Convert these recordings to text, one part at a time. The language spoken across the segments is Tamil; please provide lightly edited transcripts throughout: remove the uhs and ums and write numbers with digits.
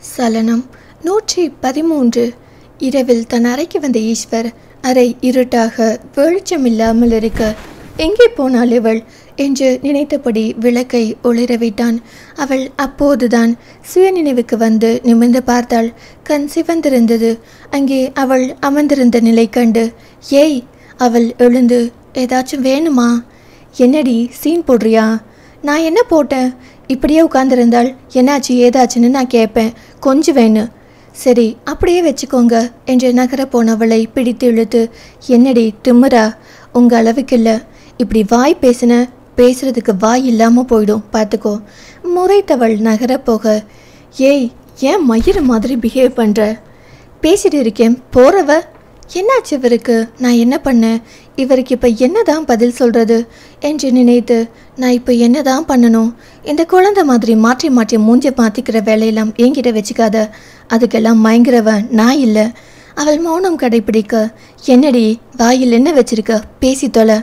சலனம் 113. இரவில் தன் அறைக்கு வந்த ஈஸ்வர் அறை இருட்டாக வெளிச்சமில்லாமல் இருக்க எங்கே போனாள் இவள் என்று நினைத்தபடி விளக்கை ஒளிரவிட்டான். அவள் அப்போதுதான் சுயநினைவுக்கு வந்து நிமிர்ந்து பார்த்தாள். கண் சிவந்திருந்தது. அங்கே அவள் அமர்ந்திருந்த நிலை கண்டு ஏய் அவள் எழுந்து ஏதாச்சும் வேணுமா? என்னடி சீன் போடுறியா? நான் என்ன போட்டேன்? இப்படியே உட்கார்ந்துருந்தாள் என்னாச்சு ஏதாச்சுன்னு நான் கேட்பேன். கொஞ்சம் வேணும். சரி அப்படியே வச்சுக்கோங்க என்று நகர போனவளை பிடித்து இழுத்து என்னடி திமிரா? உங்கள் அளவுக்கு இல்லை. இப்படி வாய் பேசுறதுக்கு வாய் இல்லாமல் போயிடும் பார்த்துக்கோ. முறைத்தவள் நகர போக ஏய் ஏன் மயிறு மாதிரி பிஹேவ் பண்ணுற? பேசிட்டு இருக்கேன் போகிறவ. என்னாச்சு இவருக்கு? நான் என்ன பண்ணேன்? இவருக்கு இப்போ என்ன தான் பதில் சொல்கிறது என்று நினைத்து நான் இப்போ என்ன தான் பண்ணணும்? இந்த குழந்தை மாதிரி மாற்றி மாற்றி மூஞ்சை மாற்றிக்கிற வேலையெல்லாம் என்கிட்ட வச்சுக்காத. அதுக்கெல்லாம் மயங்குறவன் நான் இல்லை. அவள் மௌனம் கடைப்பிடிக்க என்னடி வாயில் என்ன வச்சிருக்க? பேசி தொலை.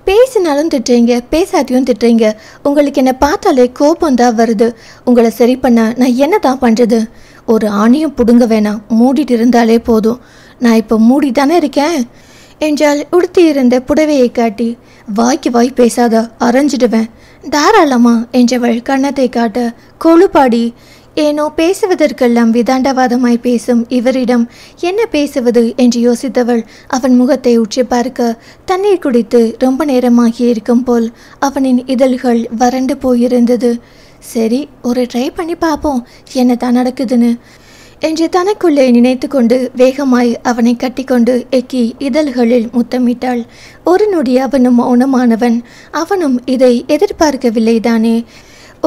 பேசினாலும் திட்டுறீங்க, பேசாட்டியும் திட்டுறீங்க. உங்களுக்கு என்னை பார்த்தாலே கோபம் தான் வருது. உங்களை சரி பண்ண நான் என்ன தான் பண்ணுறது? ஒரு ஆணியும் பிடுங்க வேணாம், மூடிட்டு இருந்தாலே போதும். நான் இப்போ மூடி தானே இருக்கேன் என்றால் உடுத்தி இருந்த புடவையை காட்டி வாய்க்கு வாய் பேசாத, அரைஞ்சிடுவேன். தாராளமா என்றவள் கன்னத்தை காட்ட கொழுப்பாடி. ஏனோ பேசுவதற்கெல்லாம் விதாண்டவாதமாய் பேசும் இவரிடம் என்ன பேசுவது என்று யோசித்தவள் அவன் முகத்தை உற்று பார்க்க தண்ணீர் குடித்து ரொம்ப நேரமாகி இருக்கும் போல் அவனின் இதழ்கள் வறண்டு போயிருந்தது. சரி ஒரு ட்ரை பண்ணி பார்ப்போம் என்ன தான் நடக்குதுன்னு என்று தனக்குள்ளே நினைத்து கொண்டு வேகமாய் அவனை கட்டிக்கொண்டு எக்கி இதழ்களில் முத்தமிட்டாள். ஒரு நொடி அவனும் மௌனமானவன். அவனும் இதை எதிர்பார்க்கவில்லை தானே.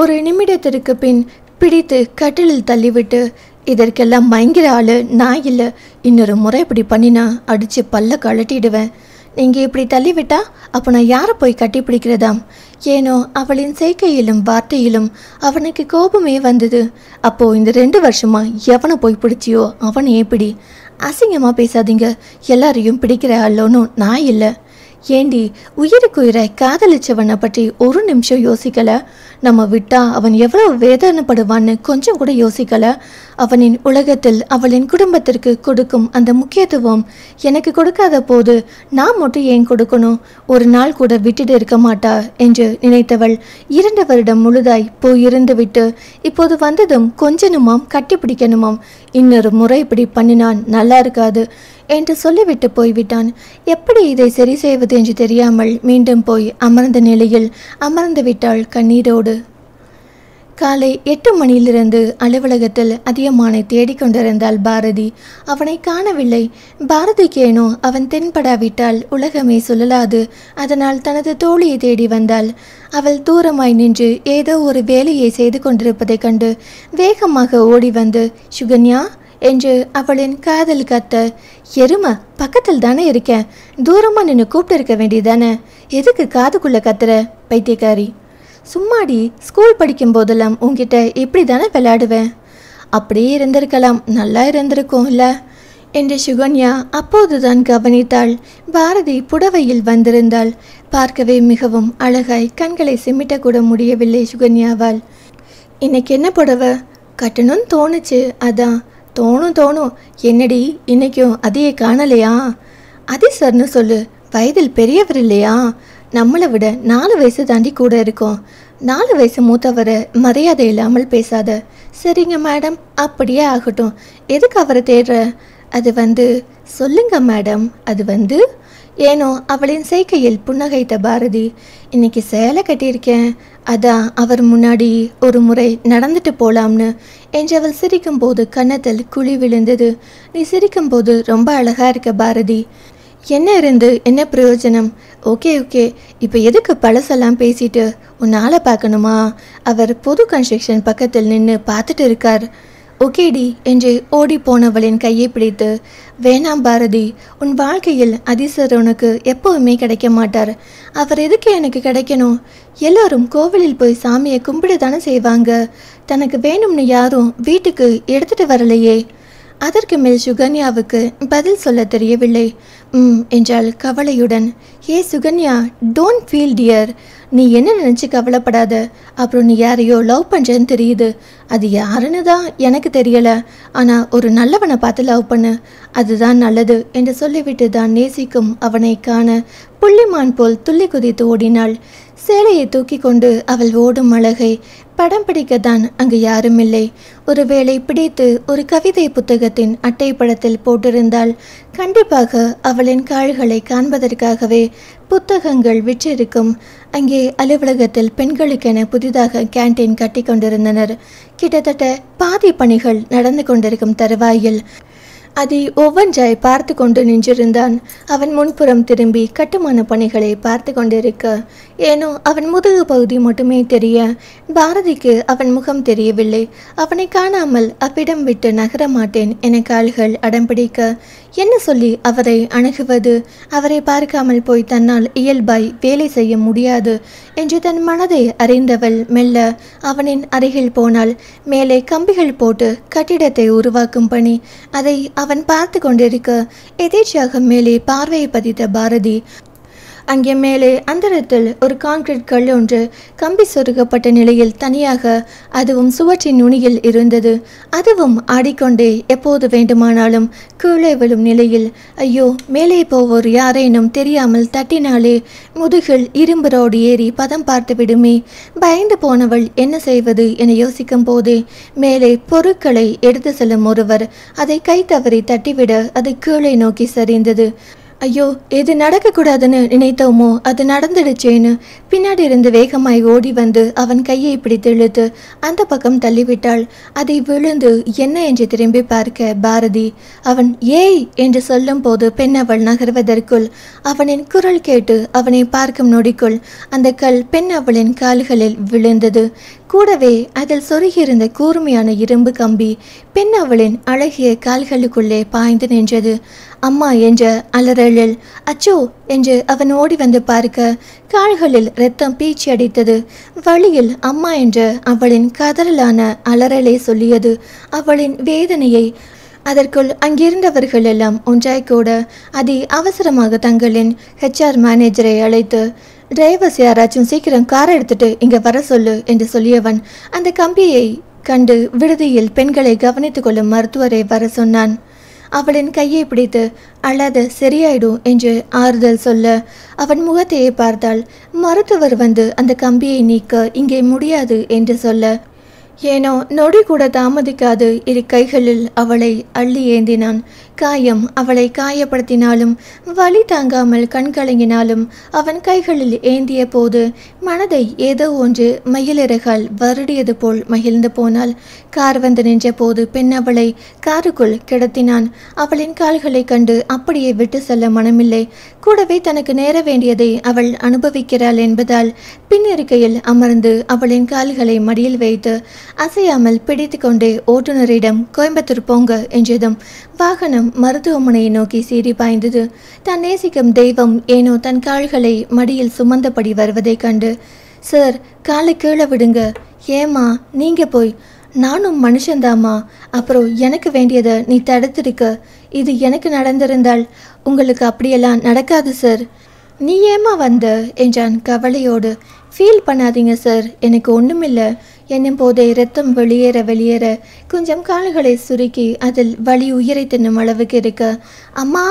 ஒரு நிமிடத்திற்கு பின் பிடித்து கட்டிலில் தள்ளிவிட்டு இதற்கெல்லாம் மயங்கிற ஆளு நான் இல்லை. இன்னொரு முறை இப்படி பண்ணினா அடித்து பல்ல கழட்டிடுவேன். நீங்கள் இப்படி தள்ளிவிட்டா அப்போ நான் யாரை போய் கட்டி பிடிக்கிறதாம்? ஏனோ அவளின் செய்கையிலும் வார்த்தையிலும் அவனுக்கு கோபமே வந்தது. அப்போ இந்த 2 வருஷமா எவனை போய் பிடிச்சியோ அவனை எப்படி? அசிங்கமாக பேசாதீங்க. எல்லாரையும் பிடிக்கிற ஆளோனும் நான் இல்லை. ஏண்டி உயிருக்குயிரை காதலிச்சவனை பற்றி ஒரு நிமிஷம் யோசிக்கல? நம்ம விட்டா அவன் எவ்வளவு வேதனைப்படுவான்னு கொஞ்சம் கூட யோசிக்கல. அவனின் உலகத்தில் அவளின் குடும்பத்திற்கு கொடுக்கும் அந்த முக்கியத்துவம் எனக்கு கொடுக்காத போது நான் மட்டும் ஏன் கொடுக்கணும்? ஒரு நாள் கூட விட்டுட்டு இருக்க மாட்டா என்று நினைத்தவள் 2 வருடம் முழுதாய் போயிருந்து விட்டு இப்போது வந்ததும் கொஞ்சனுமாம் கட்டி பிடிக்கணுமாம். இன்னொரு முறை இப்படி பண்ணினான் நல்லா இருக்காது என்று சொல்லிவிட்டு போய்விட்டான். எப்படி இதை சரி செய்வது என்று தெரியாமல் மீண்டும் போய் அமர்ந்த நிலையில் அமர்ந்து விட்டாள் கண்ணீரோடு. காலை 8 மணியிலிருந்து அலுவலகத்தில் அதியமானை தேடிக்கொண்டிருந்தாள் பாரதி. அவனை காணவில்லை. பாரதிக்கேனோ அவன் தென்படாவிட்டால் உலகமே சொல்லலாது. அதனால் தனது தோழியை தேடி வந்தாள். அவள் தூரமாய் நின்று ஏதோ ஒரு வேலையை செய்து கொண்டிருப்பதைக் கண்டு வேகமாக ஓடி வந்து சுகன்யா என்று அவளின் காதல் கத்த, எருமை பக்கத்தில் தானே இருக்கேன், தூரமாக நின்று கூப்பிட்டு இருக்க வேண்டியதானே, எதுக்கு காதுக்குள்ளே கத்துற பைத்தியக்காரி? சும்மாடி ஸ்கூல் படிக்கும் போதெல்லாம் உங்ககிட்ட இப்படி தானே விளையாடுவேன். அப்படியே இருந்திருக்கலாம், நல்லா இருந்திருக்கும் இல்லை என்று சுகன்யா அப்போதுதான் கவனித்தாள். பாரதி புடவையில் வந்திருந்தாள். பார்க்கவே மிகவும் அழகாய் கண்களை சிமிட்டக்கூட முடியவில்லை சுகன்யாவால். இன்னைக்கு என்ன புடவை கட்டணும்னு தோணுச்சு, அதான். தோணும். என்னடி இன்னைக்கும் அதையே காணலையா? அதி சார்னு சொல்லு. வயதில் பெரியவர் இல்லையா? நம்மளை விட 4 வயசு தாண்டி கூட இருக்கோம். 4 வயசு மூத்தவரை மரியாதை இல்லாமல் பேசாத. சரிங்க மேடம், அப்படியே ஆகட்டும். எதுக்கு அவரை தேடுற? அது சொல்லுங்க மேடம். அது ஏனோ அவளின் செய்கையில் புன்னகைத்த பாரதி. இன்னைக்கு சேலை கட்டியிருக்கேன், அதான் அவர் முன்னாடி ஒரு முறை நடந்துட்டு போலாம்னு என்று அவள் சிரிக்கும்போது கன்னத்தில் குழி விழுந்தது. நீ சிரிக்கும்போது ரொம்ப அழகா இருக்க பாரதி. என்ன இருந்து என்ன பிரயோஜனம்? ஓகே இப்போ எதுக்கு பழசெல்லாம் பேசிட்டு உன் ஆளை பார்க்கணுமா? அவர் பொது கன்ஸ்ட்ரக்ஷன் பக்கத்தில் நின்று பார்த்துட்டு இருக்கார். ஓகேடி என்று ஓடி போனவளின் கையை பிடித்து, வேணாம் பாரதி, உன் வாழ்க்கையில் அதிசர் உனக்கு எப்போவுமே கிடைக்க மாட்டார். அவர் எதுக்கு எனக்கு கிடைக்கணும்? எல்லாரும் கோவிலில் போய் சாமியை கும்பிட தானே செய்வாங்க. தனக்கு வேணும்னு யாரும் வீட்டுக்கு எடுத்துட்டு வரலையே. அதற்கு மேல் சுகன்யாவுக்கு பதில் சொல்ல தெரியவில்லை. என்றாள் கவலையுடன். ஏ சுகன்யா, டோன்ட் ஃபீல் டியர். நீ என்ன நினச்சி கவலைப்படாத. அப்புறம் நீ யாரையோ லவ் பண்ணுறேன்னு தெரியுது. அது யாருன்னு தான் எனக்கு தெரியலை. ஆனால் ஒரு நல்லவனை பார்த்து லவ் பண்ணு, அதுதான் நல்லது என்று சொல்லிவிட்டு தான் நேசிக்கும் அவனை காண புள்ளிமான் போல் துள்ளி குதித்து ஓடினாள். சேலையை தூக்கி கொண்டு அவள் ஓடும் அழகை படம் பிடிக்கத்தான் அங்கு யாரும் இல்லை. ஒருவேளை பிடித்து ஒரு கவிதை புத்தகத்தின் அட்டை படத்தில் போட்டிருந்தால் கண்டிப்பாக அவளின் கால்களை காண்பதற்காகவே புத்தகங்கள் விற்றிருக்கும். அங்கே அலுவலகத்தில் பெண்களுக்கென புதிதாக கேன்டீன் கட்டி கொண்டிருந்தனர். கிட்டத்தட்ட பாதி பணிகள் நடந்து கொண்டிருக்கும் தருவாயில் அதை ஒவ்வொன்றாய் பார்த்து கொண்டு நின்றிருந்தான். அவன் முன்புறம் திரும்பி கட்டுமான பணிகளை பார்த்து கொண்டிருக்க ஏனோ அவன் முதுகு பகுதி மட்டுமே தெரிய பாரதிக்கு அவன் முகம் தெரியவில்லை. அவனை காணாமல் அவ்விடம் விட்டு நகர மாட்டேன் என கால்கள் அடம்பிடிக்க என்ன சொல்லி அவரை அணுகுவது? அவரை பார்க்காமல் போய் தன்னால் இயல்பாய் வேலை செய்ய முடியாது என்று தன் மனதை அறிந்தவள் மெல்ல அவனின் அருகில் போனாள். மேலே கம்பிகள் போட்டு கட்டிடத்தை உருவாக்கும் பணி, அதை அவன் பார்த்து கொண்டிருக்க எதேச்சியாக மேலே பார்வையை பதித்த பாரதி அங்கே மேலே அந்தரத்தில் ஒரு கான்கிரீட் கல் ஒன்று கம்பி சொருகப்பட்ட நிலையில் தனியாக, அதுவும் சுவற்றின் நுனியில் இருந்தது. அதுவும் ஆடிக்கொண்டே எப்போது வேண்டுமானாலும் கீழே விழும் நிலையில். ஐயோ, மேலே போவோர் யாரேனும் தெரியாமல் தட்டினாலே முதுகில் இரும்பு ரோடு ஏறி பதம் பார்த்து விடுமே. பயந்து போனவள் என்ன செய்வது என யோசிக்கும் போதே மேலே பொருட்களை எடுத்து செல்லும் ஒருவர் அதை கை தவறி தட்டிவிட அது கீழே நோக்கி சரிந்தது. ஐயோ, எது நடக்கக்கூடாதுன்னு நினைத்தோமோ அது நடந்துடுச்சேன்னு பின்னாடி இருந்து வேகமாய் ஓடி வந்து அவன் கையை பிடித்து இழுத்து அந்த பக்கம் தள்ளிவிட்டாள். அதை விழுந்து என்ன என்று திரும்பி பார்க்க பாரதி அவன் ஏய் என்று சொல்லும் போது பெண் அவள் நகர்வதற்குள் அவனின் குரல் கேட்டு அவனை பார்க்கும் நொடிக்குள் அந்த கல் பெண் அவளின் கால்களில் விழுந்தது. கூடவே அதில் சொருகியிருந்த கூர்மையான இரும்பு கம்பி பெண் அவளின் அழகிய கால்களுக்குள்ளே பாய்ந்து நின்றது. அம்மா என்ற அலறலில் அச்சோ என்று அவன் ஓடி வந்து பார்க்க கால்களில் இரத்தம் பீச்சி அடித்தது. வழியில் அம்மா என்ற அவளின் கதறலான அலறலை சொல்லியது அவளின் வேதனையை. அதற்குள் அங்கிருந்தவர்கள் எல்லாம் ஒன்றாய் கூட அதை அவசரமாக தங்களின் HR மேனேஜரை அழைத்து டிரைவர்ஸ் யாராச்சும் சீக்கிரம் காரை எடுத்துட்டு இங்க வர சொல்லு என்று சொல்லியவன் அந்த கம்பியை கண்டு விடுதியில் பெண்களை கவனித்துக் கொள்ளும் மருத்துவரை வர சொன்னான். அவளின் கையை பிடித்து அழாத, சரியாயிடும் என்று ஆறுதல் சொல்ல அவன் முகத்தையே பார்த்தாள். மருத்துவர் வந்து அந்த கம்பியை நீக்க இங்கே முடியாது என்று சொல்ல ஏனோ நொடி கூட தாமதிக்காது இரு கைகளில் அவளை அள்ளி ஏந்தினான். காயம் அவளை காயப்படுத்தினாலும் வலி தாங்காமல் கண்கலங்கினாலும் அவன் கைகளில் ஏந்திய போது மனதை ஏதோ ஒன்று மயிலிறகால் வருடியது போல் மகிழ்ந்து போனாள். கார் வந்து நின்ற போது பெண் அவளை காருக்குள் கிடத்தினான். அவளின் கால்களை கண்டு அப்படியே விட்டு செல்ல மனமில்லை. கூடவே தனக்கு நேர வேண்டியதை அவள் அனுபவிக்கிறாள் என்பதால் பின்னிருக்கையில் அமர்ந்து அவளின் கால்களை மடியில் வைத்து அசையாமல் பிடித்து கொண்டே ஓட்டுநரிடம் கோயம்புத்தூர் போங்க என்றதும் வாகனம் மருத்துவமனையை நோக்கி சீறி பாய்ந்தது. தான் நேசிக்கும் தெய்வம் ஏனோ தன் கால்களை மடியில் சுமந்தபடி வருவதை கண்டு, சார் காலை கீழே விடுங்க. ஏமா நீங்க போய், நானும் மனுஷன்தாம்மா. அப்புறம் எனக்கு வேண்டியதை நீ தடுத்திருக்க. இது எனக்கு நடந்திருந்தால் உங்களுக்கு அப்படியெல்லாம் நடக்காது சார். நீ ஏமா வந்த என்றான் கவலையோடு. ஃபீல் பண்ணாதீங்க சார், எனக்கு ஒன்றுமில்லை என்னும் போதே இரத்தம் வெளியேற கொஞ்சம் கால்களை சுருக்கி அதில் வலி உயிரை தின்னும் அளவுக்கு இருக்க அம்மா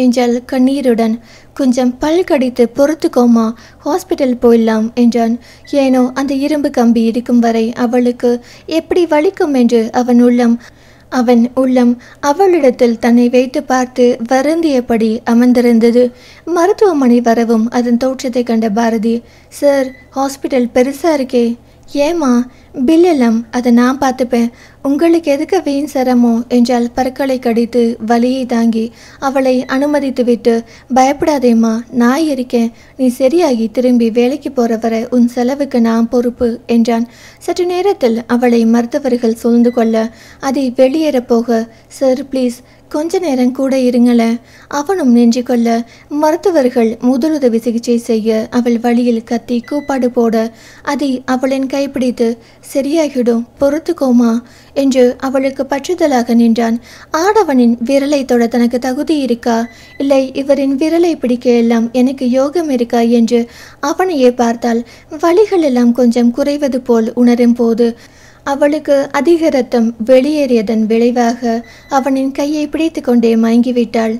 என்றாள் கண்ணீருடன். கொஞ்சம் பல் கடித்து பொறுத்துக்கோமா, ஹாஸ்பிட்டல் போயிடலாம் என்றான். ஏனோ அந்த இரும்பு கம்பி இருக்கும் வரை அவளுக்கு எப்படி வலிக்கும் என்று அவன் உள்ளம் அவளிடத்தில் தன்னை வைத்து பார்த்து வருந்தியபடி அமர்ந்திருந்தது. மருத்துவமனை வரவும் அதன் தோற்றத்தை கண்ட பாரதி, சார் ஹாஸ்பிட்டல் பெருசா இருக்கே. ஏமா, பில் எல்லாம் அதை நான் பார்த்துப்பேன், உங்களுக்கு எதுக்கு வீண் சிரமம் என்றால் பற்களை கடித்து வலியை தாங்கி அவளை அனுமதித்து விட்டு, பயப்படாதேம்மா நான் இருக்கேன், நீ சரியாகி திரும்பி வேலைக்கு போற வரை உன் செலவுக்கு நான் பொறுப்பு என்றான். சற்று நேரத்தில் அவளை மருத்துவர்கள் சூழ்ந்து கொள்ள அதை வெளியேற போக, சார் ப்ளீஸ் கொஞ்ச நேரம் கூட இருங்களேன். அவனும் நின்று கொள்ள மருத்துவர்கள் முதலுதவி சிகிச்சை செய்ய அவள் வழியில் கத்தி கூப்பாடு போட அதை அவளின் கைப்பிடித்து சரியாகிடும் பொறுத்துக்கோமா என்று அவளுக்கு பற்றுதலாக நின்றான். ஆடவனின் விரலை தொட தனக்கு தகுதி இருக்கா, இல்லை இவரின் விரலை பிடிக்க எல்லாம் எனக்கு யோகம் இருக்கா என்று அவனையே பார்த்தால் வலிகள் எல்லாம் கொஞ்சம் குறைவது போல் உணரும் போது அவளுக்கு அதிக ரத்தம் வெளியேறியதன் விளைவாக அவனின் கையை பிடித்து கொண்டே மயங்கிவிட்டாள்.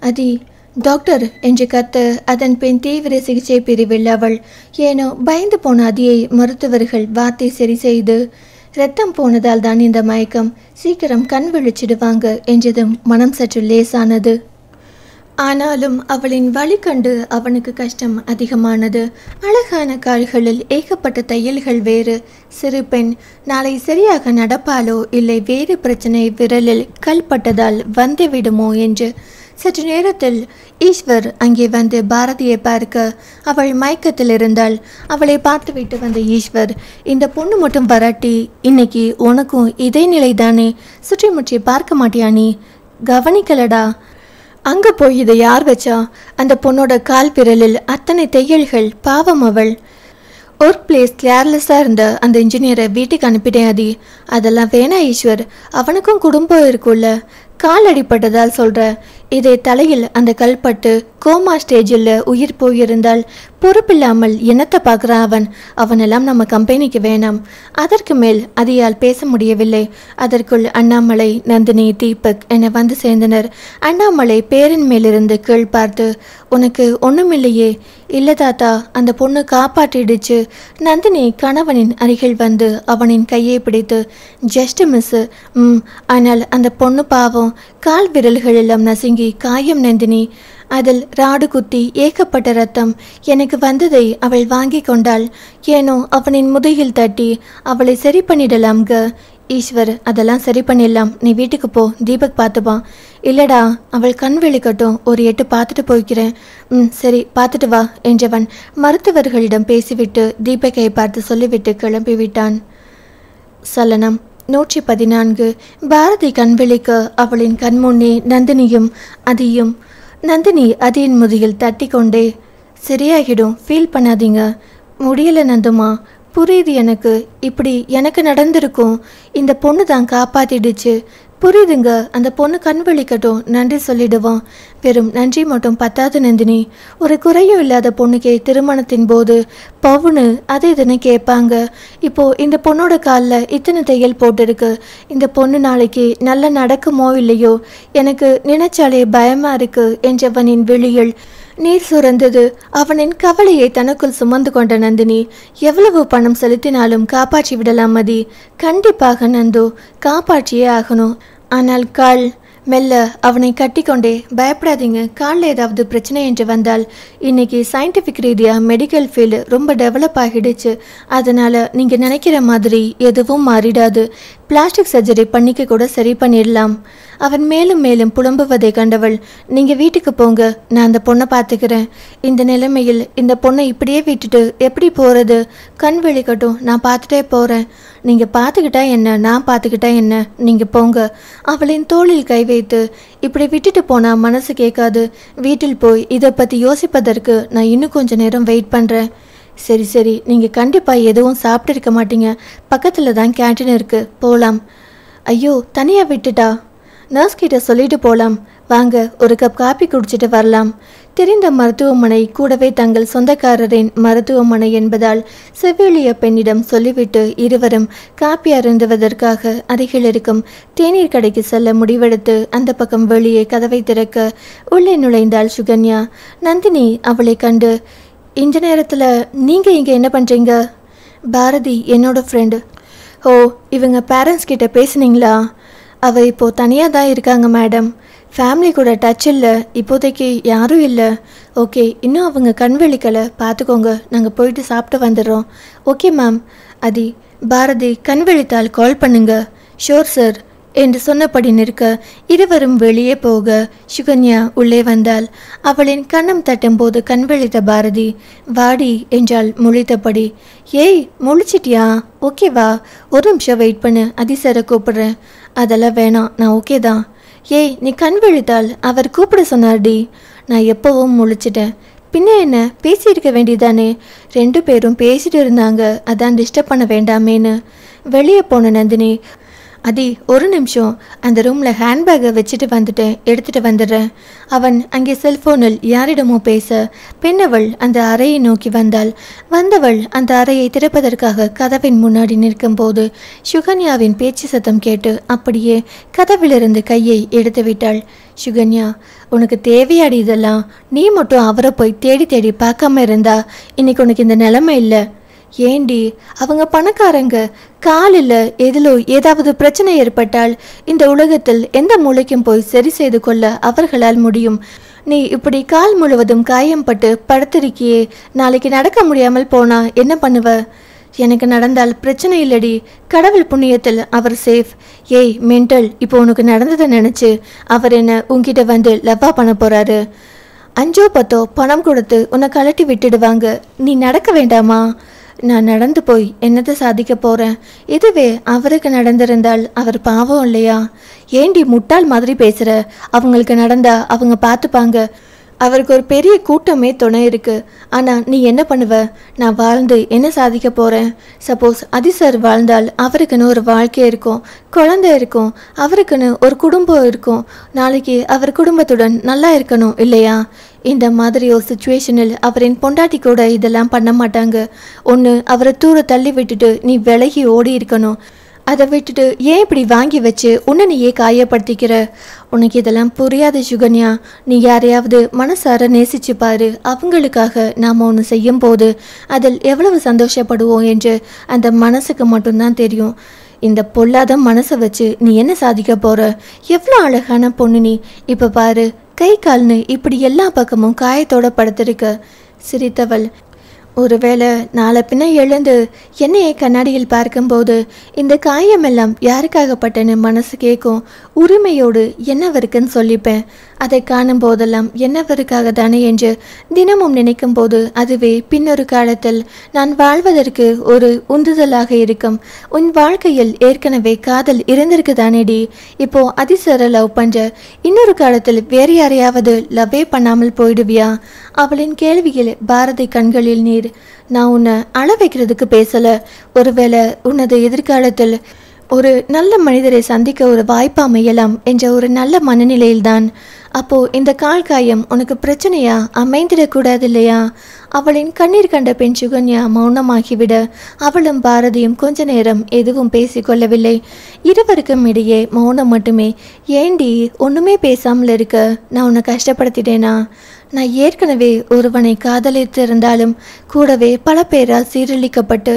அதி டாக்டர் என்று கத்த அதன் பின் தீவிர சிகிச்சை பிரிவில் அவள் ஏனோ பயந்து போன அதியை மருத்துவர்கள் வார்த்தை சரி செய்து இரத்தம் போனதால் தான் இந்த மயக்கம், சீக்கிரம் கண் விழிச்சிடுவாங்க என்றதும் மனம் சற்று லேசானது. ஆனாலும் அவளின் வழி கண்டு அவனுக்கு கஷ்டம் அதிகமானது. அழகான கால்களில் ஏகப்பட்ட தையல்கள் வேறு. சிறு பெண் நாளை சரியாக நடப்பாளோ இல்லை வேறு பிரச்சனை விரலில் கல்பட்டதால் வந்துவிடுமோ என்று. சற்று நேரத்தில் ஈஸ்வர் அங்கே வந்து பாரதியை பார்க்க அவள் மயக்கத்தில் இருந்தாள். அவளை பார்த்துவிட்டு வந்த ஈஸ்வர், இந்த பொண்ணு மட்டும் வராட்டி இன்னைக்கு உனக்கும் இதே நிலை தானே, சுற்றி முற்றி பார்க்க மாட்டியா நீ? கவனிக்கலடா. அங்கே போய் இதை யார் வச்சா? அந்த பொண்ணோட கால் விரலில் அத்தனை தையல்கள். பாவம் அவள். ஒர்க் பிளேஸ் கேர்லெஸ்ஸாக இருந்த அந்த இன்ஜினியரை வீட்டுக்கு அனுப்பிட்டேன் அதி. அதெல்லாம் வேணா ஈஸ்வர், அவனுக்கும் குடும்பம் இருக்குல்ல. கால் அடிப்பட்டதால் சொல்கிற. இதே தலையில் அந்த கல்பட்டு கோமா ஸ்டேஜில் உயிர் போயிருந்தால் பொறுப்பில்லாமல் என்னத்தை பார்க்குறான் அவனெல்லாம் நம்ம கம்பெனிக்கு வேணாம். அதற்கு மேல் அதியால் பேச முடியவில்லை. அதற்குள் அண்ணாமலை, நந்தினி, தீபக் என வந்து சேர்ந்தனர். அண்ணாமலை பேரின் மேலிருந்து கீழ் பார்த்து, உனக்கு ஒன்றுமில்லையே? இல்லை தாத்தா, அந்த பொண்ணு காப்பாற்றிடுச்சு. நந்தினி கணவனின் அருகில் வந்து அவனின் கையை பிடித்து, ஜஸ்ட் மிஸ்ஸு. ஆனால் அந்த பொண்ணு பாவம், கால் விரல்கள் எல்லாம் நசுங்கி காயம் நந்தினி. அதில் ராடு குத்தி ஏகப்பட்ட ரத்தம். எனக்கு வந்ததை அவள் வாங்கி கொண்டாள். ஏனோ அவனின் முதுகில் தட்டி அவளை சரி பண்ணிடலாம்க. ஈஸ்வர், அதெல்லாம் சரி பண்ணிடலாம், நீ வீட்டுக்கு போ, தீபக் பார்த்துப்பான். இல்லடா, அவள் கண் விழிக்கட்டும், ஒரு 8 பார்த்துட்டு போய்க்கிறேன். சரி, பார்த்துட்டு வா என்றவன் மருத்துவர்களிடம் பேசிவிட்டு தீபக்கை பார்த்து சொல்லிவிட்டு கிளம்பிவிட்டான். சலனம் 114. பாரதி கண்விழிக்க அவளின் கண்முன்னே நந்தினியும் அதியும். நந்தினி அதியின் முதுகில் தட்டி கொண்டே, சரியாகிடும், ஃபீல் பண்ணாதீங்க. முடியல நந்துமா, புரியுது எனக்கு. இப்படி எனக்கு நடந்திருக்கும். இந்த பொண்ணு தான் காப்பாத்திடுச்சு. புரியுதுங்க. அந்த பொண்ணு கண் விழிக்கட்டும், நன்றி சொல்லிடுவோம். வெறும் நன்றி மட்டும் பத்தாது நந்தினி. ஒரு குறையும் இல்லாத பொண்ணுக்கே திருமணத்தின் போது பவுனு அது இதுன்னு கேட்பாங்க. இப்போ இந்த பொண்ணோட காலில் இத்தனை தையல் போட்டிருக்கு. இந்த பொண்ணு நாளைக்கு நல்லா நடக்குமோ இல்லையோ, எனக்கு நினைச்சாலே பயமா இருக்கு என்றவனின் விழியில் நீர் சுரந்தது. அவனின் கவலையை தனக்குள் சுமந்து கொண்ட நந்தினி, எவ்வளவு பணம் செலுத்தினாலும் காப்பாற்றி விடலாம் மதி. கண்டிப்பாக நந்து, காப்பாற்றியே ஆகணும். ஆனால் கால். மெல்ல அவனை கட்டிக்கொண்டே, பயப்படாதீங்க, காலில் ஏதாவது பிரச்சனை என்று வந்தால், இன்னைக்கு சயின்டிஃபிக் ரீதியாக மெடிக்கல் ஃபீல்டு ரொம்ப டெவலப் ஆகிடுச்சு. அதனால் நீங்கள் நினைக்கிற மாதிரி எதுவும் மாறிடாது. பிளாஸ்டிக் சர்ஜரி பண்ணிக்க கூட சரி பண்ணிடலாம். அவன் மேலும் மேலும் புலம்புவதை கண்டவள், நீங்கள் வீட்டுக்கு போங்க, நான் அந்த பொண்ணை பார்த்துக்கிறேன். இந்த நிலைமையில் இந்த பொண்ணை இப்படியே விட்டுட்டு எப்படி போகிறது? கண் விழிக்கட்டும், நான் பார்த்துட்டே போகிறேன். நீங்கள் பார்த்துக்கிட்டா என்ன, நான் பார்த்துக்கிட்டா என்ன, நீங்கள் போங்க. அவளின் தோளில் கை வைத்து, இப்படி விட்டுட்டு போனால் மனசு கேட்காது. வீட்டில் போய் இதை பற்றி யோசிப்பதற்கு நான் இன்னும் கொஞ்சம் நேரம் வெயிட் பண்ணுறேன். சரி சரி, நீங்கள் கண்டிப்பாக எதுவும் சாப்பிட்டு இருக்க மாட்டீங்க. பக்கத்தில் தான் கேன்டீன் இருக்குது, போகலாம். ஐயோ, தனியாக விட்டுட்டா? நர்ஸ் கிட்ட சொல்லிட்டு போகலாம். வாங்க, ஒரு கப் காப்பி குடிச்சிட்டு வரலாம். தெரிந்த மருத்துவமனை, கூடவே தங்கள் சொந்தக்காரரின் மருத்துவமனை என்பதால் செவிலிய பெண்ணிடம் சொல்லிவிட்டு இருவரும் காப்பி அருந்துவதற்காக அருகில் இருக்கும் தேநீர் கடைக்கு செல்ல முடிவெடுத்து அந்த பக்கம் வெளியே கதவை திறக்க உள்ளே நுழைந்தாள் சுகன்யா. நந்தினி அவளை கண்டு, இந்த நேரத்தில் நீங்கள் இங்கே என்ன பண்ணுறீங்க? பாரதி என்னோட ஃப்ரெண்டு. ஓ, இவங்க பேரண்ட்ஸ் கிட்ட பேசுனீங்களா? அவள் இப்போது தனியாக தான் இருக்காங்க மேடம். ஃபேமிலி கூட டச் இல்லை, இப்போதைக்கு யாரும் இல்லை. ஓகே, இன்னும் அவங்க கண் விழிக்கலை, பார்த்துக்கோங்க, நாங்கள் போயிட்டு சாப்பிட்டு வந்துடுறோம். Okay ma'am. அதி, பாரதி கண் விழித்தால் கால் பண்ணுங்க. ஷோர் சார் என்று சொன்னபடி நிற்க இருவரும் வெளியே போக சுகன்யா உள்ளே வந்தாள். அவளின் கண்ணம் தட்டும் போது கண் விழித்த பாரதி, வாடி என்றாள் முழித்தபடி. ஏய், முழிச்சிட்டியா? ஓகேவா, ஒரு நிமிஷம் வெயிட் பண்ணு, அதிசரை கூப்பிடுறேன். அதெல்லாம் வேணாம், நான் ஓகே தான். ஏய் நீ கண் விழித்தால் அவர் கூப்பிட சொன்னார்டி. நான் எப்பவும் முழிச்சிட்டேன். பின்ன என்ன, பேசியிருக்க வேண்டியதானே. 2 பேரும் பேசிட்டு இருந்தாங்க, அதான் டிஸ்டர்ப் பண்ண வேண்டாமேன்னு வெளியே போன நந்தினி, அதி ஒரு நிமிஷம், அந்த ரூமில் ஹேண்ட்பேக்கை வச்சுட்டு வந்துட்டேன், எடுத்துகிட்டு வந்துடுறேன். அவன் அங்கே செல்ஃபோனில் யாரிடமோ பேச பெண்ணவள் அந்த அறையை நோக்கி வந்தவள் அந்த அறையை திறப்பதற்காக கதவின் முன்னாடி நிற்கும்போது சுகன்யாவின் பேச்சு சத்தம் கேட்டு அப்படியே கதவிலிருந்து கையை எடுத்து விட்டாள். சுகன்யா, உனக்கு தேவையாடி இதெல்லாம்? நீ மட்டும் அவரை போய் தேடி தேடி பார்க்காம இருந்தா இன்னைக்கு உனக்கு இந்த நிலைமை இல்லை. ஏண்டி, அவங்க பணக்காரங்க. காலில் எதிலோ ஏதாவது பிரச்சனை ஏற்பட்டால் இந்த உலகத்தில் எந்த மூளைக்கும் போய் சரி செய்து கொள்ள அவர்களால் முடியும். நீ இப்படி கால் முழுவதும் காயம் பட்டு படுத்திருக்கியே, நாளைக்கு நடக்க முடியாமல் போனா என்ன பண்ணுவ? எனக்கு நடந்தால் பிரச்சனை இல்லடி, கடவுள் புண்ணியத்தில் அவர் சேஃப். ஏய் மென்டல், இப்போ உனக்கு நடந்ததை நினச்சி அவர் என்ன உன்கிட்ட வந்து லவ்வா பண்ண போறாரு. 5 10 பணம் கொடுத்து உன்னை கழட்டி விட்டுடுவாங்க. நீ நடக்க வேண்டாமா? நான் நடந்து போய் என்னத்தை சாதிக்க போகிறேன்? இதுவே அவருக்கு நடந்திருந்தால் அவர் பாவம் இல்லையா? ஏண்டி முட்டாள் மாதிரி பேசுகிற? அவங்களுக்கு நடந்தா அவங்க பார்த்துப்பாங்க. அவருக்கு ஒரு பெரிய கூட்டமே துணை இருக்கு. ஆனால் நீ என்ன பண்ணுவ? நான் வாழ்ந்து என்ன சாதிக்க போகிறேன்? சப்போஸ் அதிசர் வாழ்ந்தால் அவருக்குன்னு ஒரு வாழ்க்கை இருக்கும், குழந்தை இருக்கும், அவருக்குன்னு ஒரு குடும்பம் இருக்கும். நாளைக்கு அவர் குடும்பத்துடன் நல்லா இருக்கணும் இல்லையா? இந்த மாதிரி ஒரு சுச்சுவேஷனில் அவரின் பொண்டாட்டி கூட இதெல்லாம் பண்ண மாட்டாங்க. ஒன்று அவரை தூர தள்ளி விட்டுட்டு நீ விலகி ஓடி இருக்கணும். அதை விட்டுட்டு ஏன் இப்படி வாங்கி வச்சு உன்னை நீயே காயப்படுத்திக்கிற? உனக்கு இதெல்லாம் புரியாது சுகன்யா. நீ யாரையாவது மனசார நேசிச்சு பாரு. அவங்களுக்காக நாம் ஒன்று செய்யும் போது அதில் எவ்வளவு சந்தோஷப்படுவோம் என்று அந்த மனசுக்கு மட்டும்தான் தெரியும். இந்த பொல்லாத மனசை வச்சு நீ என்ன சாதிக்க போற? எவ்வளோ அழகான பொண்ணு நீ. இப்போ பாரு, கை கால்னு இப்படி எல்லா பக்கமும் காயத்தோட படுத்திருக்க. சிரித்தவள், ஒருவேளை நாளை பின்ன எழுந்து என்னையே கண்ணாடியில் பார்க்கும்போது இந்த காயமெல்லாம் யாருக்காகப்பட்டன்னு மனசு கேட்கும். உரிமையோடு என்னவருக்குன்னு சொல்லிப்பேன். அதை காணும் போதெல்லாம் என்னவருக்காக தானே என்று தினமும் நினைக்கும் போது அதுவே பின்னொரு காலத்தில் நான் வாழ்வதற்கு ஒரு உந்துதலாக இருக்கும். உன் வாழ்க்கையில் ஏற்கனவே காதல் இருந்திருக்கு தானேடி. இப்போ அதிசர லவ் பண்ற, இன்னொரு காலத்தில் வேறு யாரையாவது லவ்வே பண்ணாமல் போயிடுவியா? அவளின் கேள்வியில் பாரதி கண்களில் நீர். நான் உன்னை அழ வைக்கிறதுக்கு பேசல. ஒருவேளை உனது எதிர்காலத்தில் ஒரு நல்ல மனிதரை சந்திக்க ஒரு வாய்ப்பு அமையலாம் என்ற ஒரு நல்ல மனநிலையில்தான். அப்போ இந்த கால் காயம் உனக்கு பிரச்சனையா அமைந்திடக்கூடாது இல்லையா? அவளின் கண்ணீர் கண்ட பெண் சுகன்யா மௌனமாகிவிட அவளும் பாரதியும் கொஞ்ச நேரம் எதுவும் பேசிக்கொள்ளவில்லை. இருவருக்கும் இடையே மௌனம் மட்டுமே. ஏண்டி ஒன்றுமே பேசாமல் இருக்க? நான் உன்னை கஷ்டப்படுத்திட்டேனா? நான் ஏற்கனவே ஒருவனை காதலித்திருந்தாலும் கூடவே பல பேரால் சீரழிக்கப்பட்டு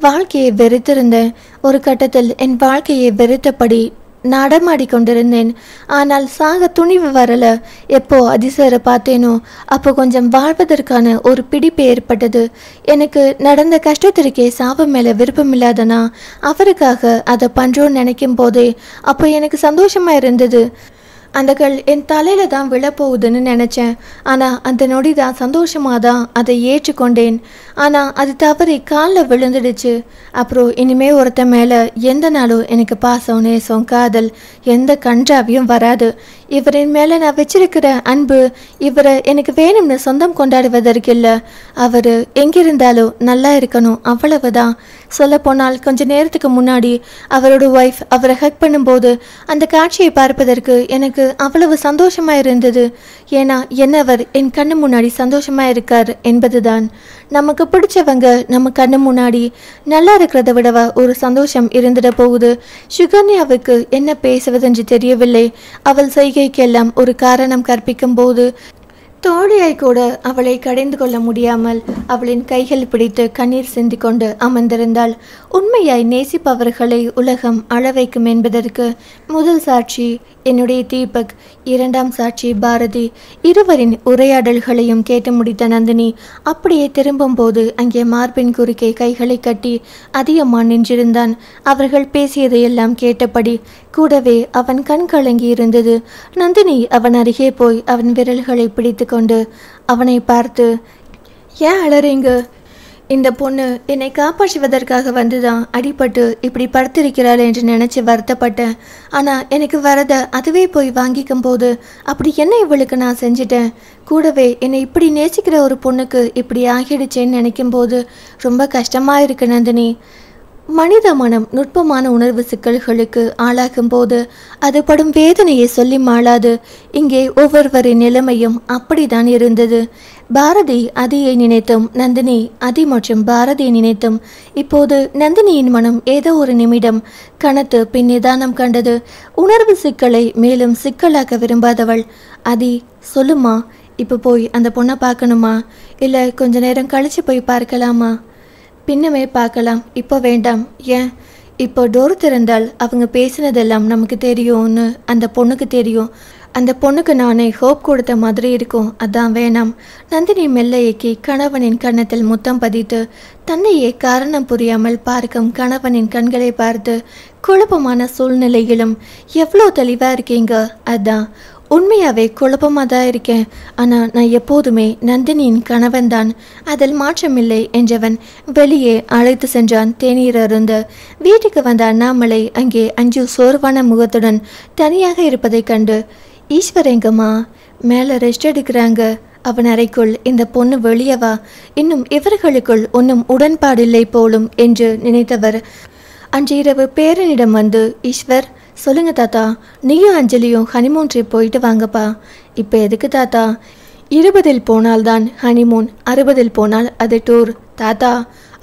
வாழ்க்கையை வெறுத்திருந்தேன். ஒரு கட்டத்தில் என் வாழ்க்கையை வெறுத்தபடி நடமாடி கொண்டிருந்தேன். ஆனால் சாக துணிவு வரல. எப்போ அதிசரை பார்த்தேனோ அப்போ கொஞ்சம் வாழ்வதற்கான ஒரு பிடிப்பு ஏற்பட்டது. எனக்கு நடந்த கஷ்டத்திற்கே சாபம் மேலே விருப்பமில்லாதனா அவருக்காக அதை பண்றோன்னு நினைக்கும் போதே அப்போ எனக்கு சந்தோஷமா இருந்தது. அந்த கல் என் தலையில தான் விழப்போகுதுன்னு நினச்சேன். ஆனால் அந்த நொடி தான் சந்தோஷமாக தான் அதை ஏற்றுக்கொண்டேன். ஆனால் அது தவறி காலில் விழுந்துடுச்சு. அப்புறம் இனிமே ஒருத்த மேலே எந்த நாளும் எனக்கு பாசம், நேசம், காதல் எந்த கன்றாவியும் வராது. இவரின் மேலே நான் வச்சிருக்கிற அன்பு இவரை எனக்கு வேணும்னு சொந்தம் கொண்டாடுவதற்கு இல்லை. அவர் எங்கிருந்தாலும் நல்லா இருக்கணும், அவ்வளவுதான். சொல்லப்போனால் கொஞ்ச நேரத்துக்கு முன்னாடி அவரோட ஒய்ஃப் அவரை ஹக் பண்ணும்போது அந்த காட்சியை பார்ப்பதற்கு எனக்கு அவ்வளவு சந்தோஷமா இருந்தது. ஏன்னா என்னவர் என் கண்ணு முன்னாடி சந்தோஷமா இருக்கார் என்பதுதான். நமக்கு பிடிச்சவங்க நம்ம கண்ணு முன்னாடி நல்லா இருக்கிறத விடவா ஒரு சந்தோஷம் இருந்துட போகுது. சுகன்யாவுக்கு என்ன பேசுவதென்று தெரியவில்லை. அவள் செய்கைக்கெல்லாம் ஒரு காரணம் கற்பிக்கும் போது தோழியாய் கூட அவளை கடைந்து கொள்ள முடியாமல் அவளின் கைகள் பிடித்து கண்ணீர் சிந்தி கொண்டு அமர்ந்திருந்தாள். உண்மையாய் நேசிப்பவர்களை உலகம் அழ வைக்கும் என்பதற்கு முதல் சாட்சி என்னுடைய தீபக், 2ஆம் சாட்சி பாரதி. இருவரின் உரையாடல்களையும் கேட்டு முடித்த நந்தினி அப்படியே திரும்பும் போது அங்கே மார்பின் குறுக்கே கைகளை கட்டி அதிகமாக நின்றிருந்தான். அவர்கள் பேசியதையெல்லாம் கேட்டபடி கூடவே அவன் கண் கலங்கி இருந்தது. நந்தினி அவன் அருகே போய் அவன் விரல்களை பிடித்து கொண்டு அவனை பார்த்து, ஏன் அலறீங்க? இந்த பொண்ணு என்னை காப்பாற்றுவதற்காக வந்துதான் அடிபட்டு இப்படி படுத்திருக்கிறாள் என்று நினைச்சு வருத்தப்பட்டேன். ஆனா எனக்கு வரத அதுவே போய் வாங்கிக்கும் போது அப்படி என்ன இவளுக்கு நான் செஞ்சிட்டேன். கூடவே என்னை இப்படி நேசிக்கிற ஒரு பொண்ணுக்கு இப்படி ஆகிடுச்சேன்னு நினைக்கும் போது ரொம்ப கஷ்டமா இருக்கு நந்தினி. மனித மனம் நுட்பமான உணர்வு சிக்கல்களுக்கு ஆளாகும் போது அது படும் வேதனையை சொல்லி மாளாது. இங்கே ஒவ்வொருவரின் நிலைமையும் அப்படித்தான் இருந்தது. பாரதி அதியை நினைத்தும் நந்தினி அதி மற்றும் பாரதியை நினைத்தும் இப்போது நந்தினியின் மனம் ஏதோ ஒரு நிமிடம் கனத்து பின் நிதானம் கண்டது. உணர்வு சிக்கலை மேலும் சிக்கலாக்க விரும்பாதவள், அதி சொல்லுமா, இப்போ போய் அந்த பொண்ணை பார்க்கணுமா, இல்லை கொஞ்ச நேரம் கழிச்சு போய் பார்க்கலாமா? பின்னமே பார்க்கலாம், இப்போ வேண்டாம். ஏன்? இப்போ டோர் திறந்தால் அவங்க பேசினதெல்லாம் நமக்கு தெரியும்னு அந்த பொண்ணுக்கு தெரியும். அந்த பொண்ணுக்கு நானே ஹோப் கொடுத்த மாதிரி இருக்கும், அதான் வேணாம். நந்தினி மெல்ல ஏக்கி கணவனின் கன்னத்தில் முத்தம் பதித்து தன்னையே காரணம் புரியாமல் பார்க்கும் கணவனின் கண்களை பார்த்து, குழப்பமான சூழ்நிலையிலும் எவ்வளோ தெளிவாக இருக்கீங்க, அதான் உண்மையாவே குழப்பமாக தான் இருக்கேன். ஆனால் நான் எப்போதுமே நந்தினியின் கணவன் தான், அதில் மாற்றமில்லை என்றவன் வெளியே அழைத்து சென்றான் தேநீர் அருந்த. வீட்டுக்கு வந்த அண்ணாமலை அங்கே அஞ்சு சோர்வான முகத்துடன் தனியாக இருப்பதைக் கண்டு, ஈஸ்வரங்கம்மா மேலே ரெஸ்ட் எடுக்கிறாங்க, அவன் அறைக்குள் இந்த பொண்ணு வெளியவா, இன்னும் இவர்களுக்குள் ஒன்றும் உடன்பாடில்லை போலும் என்று நினைத்தவர் அன்று இரவு பேரனிடம் வந்து, ஈஸ்வர் சொல்லுங்க தாத்தா, நீயும் அஞ்சலியும் ஹனிமூன் ட்ரிப் போயிட்டு வாங்கப்பா. இப்போ எதுக்கு தாத்தா? 20 போனால்தான் ஹனிமூன், 60 போனால் அது டூர். தாத்தா,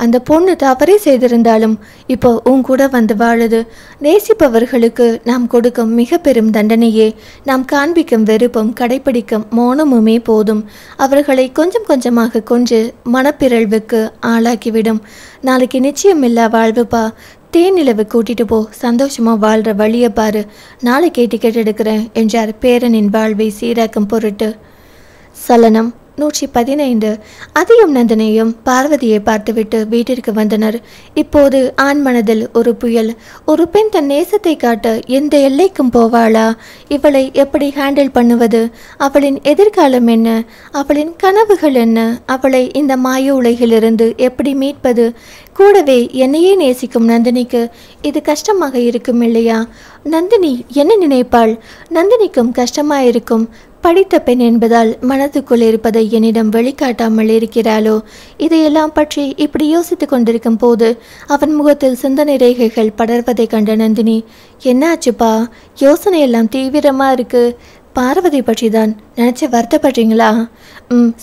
அந்த பொண்ணு தவறே செய்திருந்தாலும் இப்போ உன் கூட வந்து வாழுது. நேசிப்பவர்களுக்கு நாம் கொடுக்கும் மிக பெரும் தண்டனையே நாம் காண்பிக்கும் வெறுப்பும் கடைப்பிடிக்கும் மௌனமுமே போதும். அவர்களை கொஞ்சம் கொஞ்சமாக கொன்று மனப்பிறழ்வுக்கு ஆளாக்கிவிடும். நாளைக்கு நிச்சயமில்லா வாழ்வுப்பா. தேனிலவு கூட்டிட்டு போ, சந்தோஷமா வாழ்ற வழிய பாரு, நாளைக்கே டிக்கெட் எடுக்கிறேன் என்றார் பேரனின் வாழ்வை சீராக்கும் பொருட்டு. சலனம் 115. அதியும் நந்தினியும் பார்வதியை பார்த்துவிட்டு வீட்டிற்கு வந்தனர். இப்போது ஆண் மனதில் ஒரு புயல். ஒரு பெண் தன் நேசத்தை காட்ட எந்த எல்லைக்கும் போவாளா? இவளை எப்படி ஹேண்டில் பண்ணுவது? அவளின் எதிர்காலம் என்ன? அவளின் கனவுகள் என்ன? அவளை இந்த மாய உலகிலிருந்து எப்படி மீட்பது? கூடவே என்னையே நேசிக்கும் நந்தினிக்கு இது கஷ்டமாக இருக்கும் இல்லையா? நந்தினி என்ன நினைப்பாள்? நந்தினிக்கும் கஷ்டமாயிருக்கும். படித்த பெண் என்பதால் மனதுக்குள் இருப்பதை என்னிடம் வெளிக்காட்டாமல் இருக்கிறாளோ? இதையெல்லாம் பற்றி இப்படி யோசித்து கொண்டிருக்கும் போது அவன் முகத்தில் சிந்தனை ரேகைகள் படர்வதை கண்ட நந்தினி, என்னாச்சுப்பா, யோசனையெல்லாம் தீவிரமா இருக்கு. பார்வதி பற்றி தான் நினச்சி வருத்தப்படுறீங்களா?